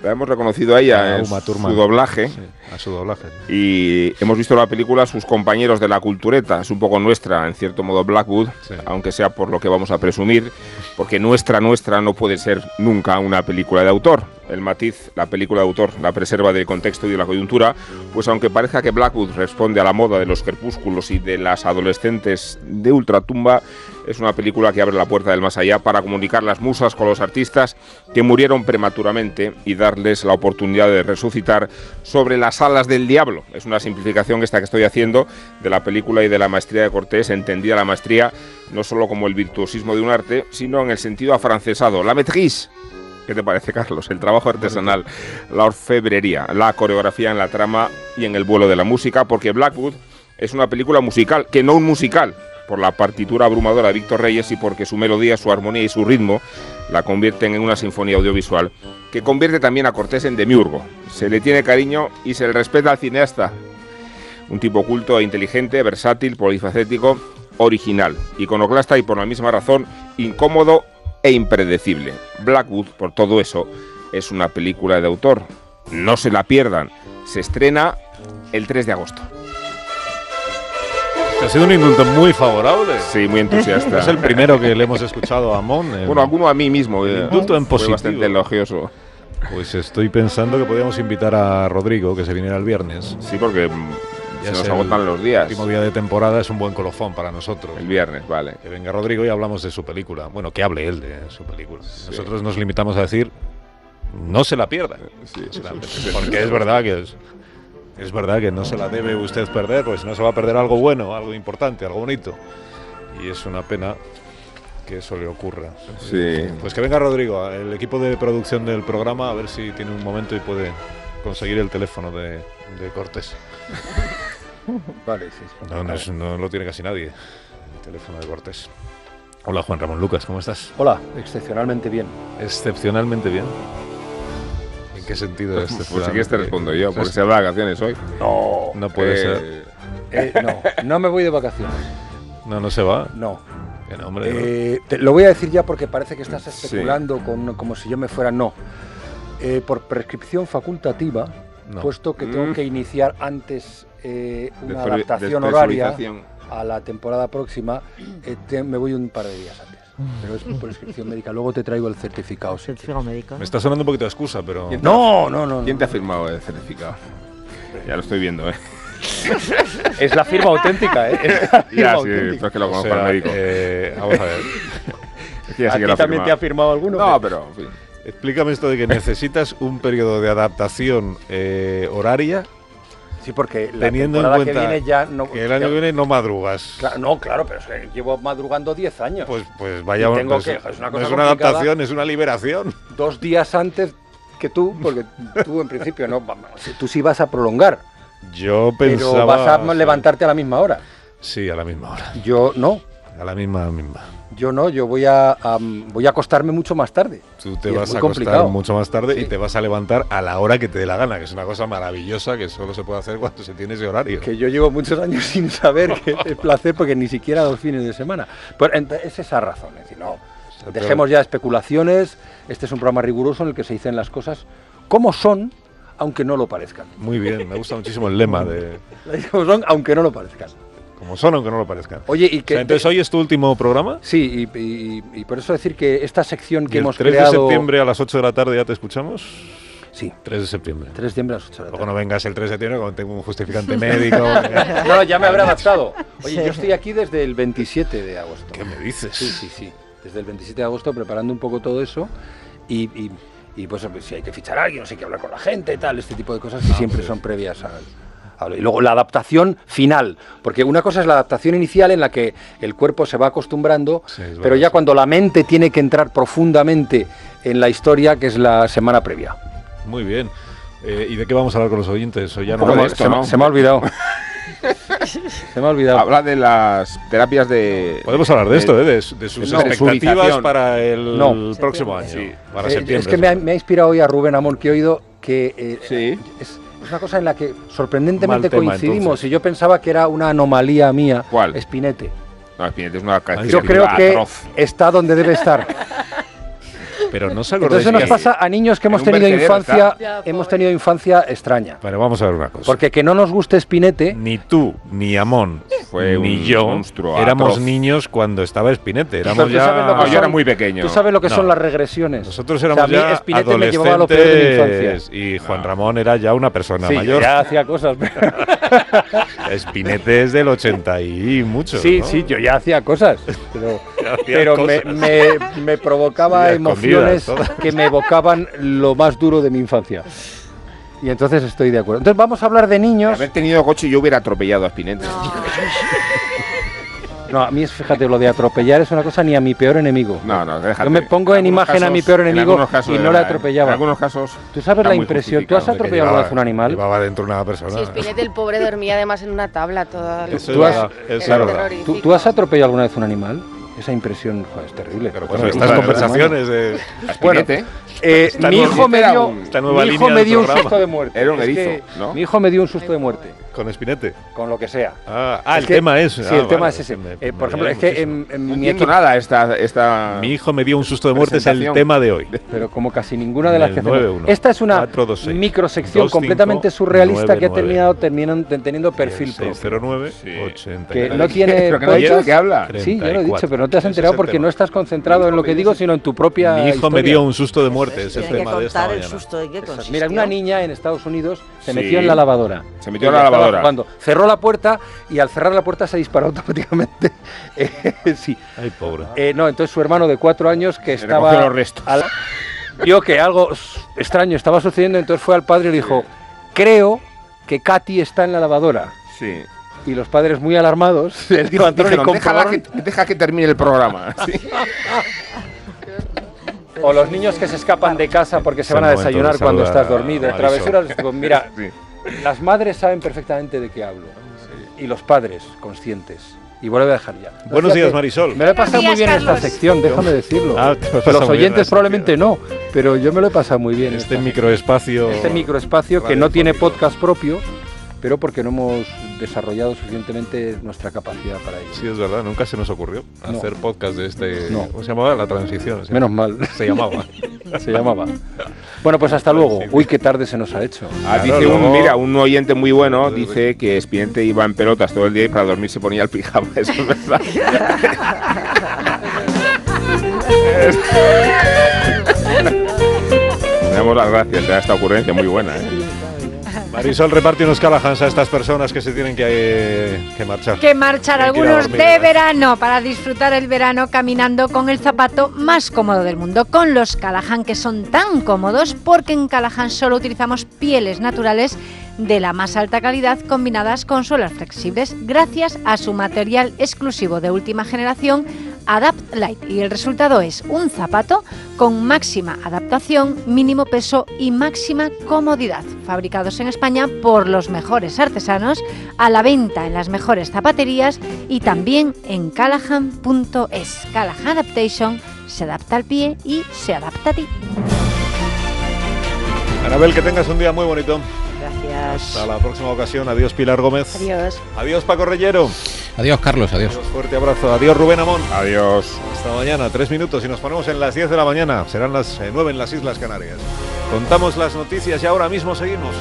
La hemos reconocido a ella en su doblaje. Sí, a su doblaje. Y hemos visto la película sus compañeros de la cultureta. Es un poco nuestra, en cierto modo, Blackwood, sí, aunque sea por lo que vamos a presumir, porque nuestra no puede ser nunca una película de autor. El matiz, la película de autor, la preserva del contexto y de la coyuntura, pues aunque parezca que Blackwood responde a la moda de los crepúsculos y de las adolescentes de ultratumba, es una película que abre la puerta del más allá para comunicar las musas con los artistas que murieron prematuramente y darles la oportunidad de resucitar sobre las alas del diablo. Es una simplificación esta que estoy haciendo de la película y de la maestría de Cortés, entendida la maestría no solo como el virtuosismo de un arte, sino en el sentido afrancesado, la maîtrise. ¿Qué te parece, Carlos? El trabajo artesanal, la orfebrería, la coreografía en la trama y en el vuelo de la música, porque Blackwood es una película musical, que no un musical, por la partitura abrumadora de Víctor Reyes y porque su melodía, su armonía y su ritmo la convierten en una sinfonía audiovisual que convierte también a Cortés en demiurgo. Se le tiene cariño y se le respeta al cineasta. Un tipo culto e inteligente, versátil, polifacético, original, iconoclasta y por la misma razón incómodo e impredecible. Blackwood, por todo eso, es una película de autor. No se la pierdan. Se estrena el 3 de agosto. Ha sido un indulto muy favorable. Sí, muy entusiasta. Es el primero que le hemos escuchado a Mon. Bueno, alguno a mí mismo. El indulto en positivo. Fue bastante elogioso. Pues estoy pensando que podríamos invitar a Rodrigo, que se viniera el viernes. Sí, porque ya se nos agotan los días. El último día de temporada es un buen colofón para nosotros. El viernes, vale. Que venga Rodrigo y hablamos de su película. Bueno, que hable él de su película. Sí. Nosotros nos limitamos a decir, no se la pierda. Sí, porque es verdad que es verdad que no se la debe usted perder, pues no se va a perder algo bueno, algo importante, algo bonito. Y es una pena que eso le ocurra. Sí. Pues que venga Rodrigo, el equipo de producción del programa, a ver si tiene un momento y puede conseguir el teléfono de Cortés. Vale, sí. No lo tiene casi nadie, el teléfono de Cortés. Hola, Juan Ramón Lucas, ¿cómo estás? Hola, excepcionalmente bien. ¿Excepcionalmente bien? ¿En qué sentido es excepcionalmente? Pues si quieres te respondo yo, porque se va de vacaciones hoy. No puede ser. No me voy de vacaciones. No se va. No. No, hombre, lo voy a decir ya porque parece que estás especulando como si yo me fuera. No. Por prescripción facultativa, puesto que tengo que iniciar antes una adaptación horaria a la temporada próxima, me voy un par de días antes. Pero es por prescripción médica. Luego te traigo el certificado. ¿Certificado médico? Me está sonando un poquito de excusa, pero... No. ¿Quién te ha firmado el certificado? Ya lo estoy viendo, Es la firma auténtica, Ya, sí, es que lo conozco al médico. Vamos a ver. ¿A ti también te ha firmado alguno? No, pero... En fin. Explícame esto de que necesitas un periodo de adaptación horaria. Sí, porque la teniendo en cuenta que viene ya no, que el año que viene no madrugas. Claro, pero es que llevo madrugando 10 años. Pues vaya, pues, es una adaptación, es una liberación. 2 días antes que tú, porque tú en principio no, tú sí vas a prolongar. Yo pensaba... Pero vas a levantarte a la misma hora. Sí, a la misma hora. Yo no. A la misma. Yo no, yo voy a acostarme mucho más tarde. Tú te vas a acostar mucho más tarde y te vas a levantar a la hora que te dé la gana, que es una cosa maravillosa que solo se puede hacer cuando se tiene ese horario. Que yo llevo muchos años sin saber que es placer, porque ni siquiera los fines de semana. Pues es esa razón, es decir, no, dejemos ya especulaciones. Este es un programa riguroso en el que se dicen las cosas como son, aunque no lo parezcan. Muy bien, me gusta muchísimo el lema de... Como son, aunque no lo parezcan. Como son, aunque no lo parezcan. Oye, y que... entonces, ¿hoy es tu último programa? Sí, y por eso decir que esta sección que hemos creado... ¿El 3 de septiembre a las 8 de la tarde ya te escuchamos? Sí. 3 de septiembre. 3 de septiembre a las 8 de la tarde. Luego no vengas el 3 de septiembre cuando tengo un justificante médico. No, ya me habrá adaptado. Oye, yo estoy aquí desde el 27 de agosto. ¿Qué me dices? Sí. Desde el 27 de agosto preparando un poco todo eso y pues si hay que fichar a alguien, no sé, hay que hablar con la gente y tal, este tipo de cosas que siempre son previas al... Y luego la adaptación final, porque una cosa es la adaptación inicial en la que el cuerpo se va acostumbrando, pero ya cuando la mente tiene que entrar profundamente en la historia, que es la semana previa. Muy bien. ¿Y de qué vamos a hablar con los oyentes? O ya se me ha olvidado. Se me ha olvidado. Habla de las terapias de... Podemos hablar de esto, de sus expectativas para el próximo año, para septiembre. Es que me ha inspirado hoy a Rubén Amón, que he oído que es una cosa en la que sorprendentemente coincidimos. Entonces. Y yo pensaba que era una anomalía mía. ¿Cuál? Spinette. No, Spinette es una Yo creo que está donde debe estar. Pero no se acordáis. Entonces nos pasa a niños que hemos tenido infancia extraña. Pero vamos a ver una cosa. Porque que no nos guste Spinette, ni tú, ni Amón, ni yo éramos niños cuando estaba Spinette. Éramos yo era muy pequeño. Tú sabes lo que son las regresiones. Nosotros éramos ya Spinette me llevaba a lo peor de mi infancia. Y Juan Ramón era ya una persona mayor. Ya hacía cosas. Spinette es del 80 y mucho. Sí, ¿no? Sí, yo ya hacía cosas. Pero me provocaba emociones que me evocaban lo más duro de mi infancia. Y entonces estoy de acuerdo. Entonces vamos a hablar de niños. De haber tenido coche yo hubiera atropellado a Spinette. No, a mí es, fíjate, lo de atropellar es una cosa ni a mi peor enemigo. No, déjate. Yo me pongo en imagen casos, a mi peor enemigo y no le atropellaba. En algunos casos. ¿Tú sabes la impresión? ¿Tú has atropellado alguna vez un animal? Llevaba dentro una persona. Sí, Spinetta, el pobre, dormía además en una tabla toda. ¿Tú has atropellado alguna vez un animal? Esa impresión, joder, es terrible. Pero bueno, estas conversaciones de... Bueno, mi hijo me dio un susto de muerte. Era un erizo, ¿no? Mi hijo me dio un susto de muerte. ¿Con Spinette? Con lo que sea. El tema es... Sí, el tema es ese. Por ejemplo, es que en mi equipo... nada esta... Mi hijo me dio un susto de muerte, es el tema de hoy. Pero como casi ninguna de las que hacemos. Esta es una microsección completamente surrealista que ha terminado teniendo perfil propio. 609 80. Que no tiene... ¿De qué habla? Sí, yo lo he dicho, pero no te has enterado porque no estás concentrado en lo que digo, sino en tu propia Mi hijo historia. me dio un susto de muerte, es el tema de esta mañana. Mira, una niña en Estados Unidos se metió en la lavadora. Se metió en la lavadora. Cuando cerró la puerta y al cerrar la puerta se disparó automáticamente. Sí. Ay, pobre. No, entonces su hermano de 4 años que Se estaba... recogió los restos. Vio que algo extraño estaba sucediendo, entonces fue al padre y le dijo, creo que Katy está en la lavadora. Sí. Y los padres muy alarmados dijeron, deja que termine el programa. Sí. O los niños que se escapan de casa porque se van a desayunar cuando estás dormido. Travesuras, mira, las madres saben perfectamente de qué hablo. Y los padres, conscientes. Y vuelvo a dejar ya. Buenos días, Marisol. Me lo he pasado muy bien en esta sección, déjame decirlo. Los oyentes probablemente no, pero yo me lo he pasado muy bien. Este microespacio que no tiene podcast propio, pero porque no hemos desarrollado suficientemente nuestra capacidad para ello. Sí, es verdad, nunca se nos ocurrió hacer podcast de este... No. ¿Cómo se llamaba? La transición. Menos mal. Se llamaba. Se llamaba. Bueno, pues hasta luego. Uy, qué tarde se nos ha hecho. Dice un oyente muy bueno, dice que Spinette iba en pelotas todo el día y para dormir se ponía el pijama. Eso es verdad. Le damos las gracias a esta ocurrencia muy buena, Marisol, reparte unos Callaghans a estas personas que se tienen que marchar. Que marchar algunos de verano para disfrutar el verano caminando con el zapato más cómodo del mundo, con los Callaghans, que son tan cómodos porque en Callaghans solo utilizamos pieles naturales de la más alta calidad combinadas con suelas flexibles gracias a su material exclusivo de última generación Adapt Light, y el resultado es un zapato con máxima adaptación, mínimo peso y máxima comodidad, fabricados en España por los mejores artesanos, a la venta en las mejores zapaterías y también en Callahan.es. Callahan Adaptation, se adapta al pie y se adapta a ti. Anabel, que tengas un día muy bonito. Gracias. Hasta la próxima ocasión. Adiós, Pilar Gómez. Adiós. Adiós, Paco Rellero. Adiós, Carlos. Adiós. Fuerte abrazo. Adiós, Rubén Amón. Adiós. Hasta mañana, 3 minutos y nos ponemos en las 10 de la mañana. Serán las 9 en las Islas Canarias. Contamos las noticias y ahora mismo seguimos.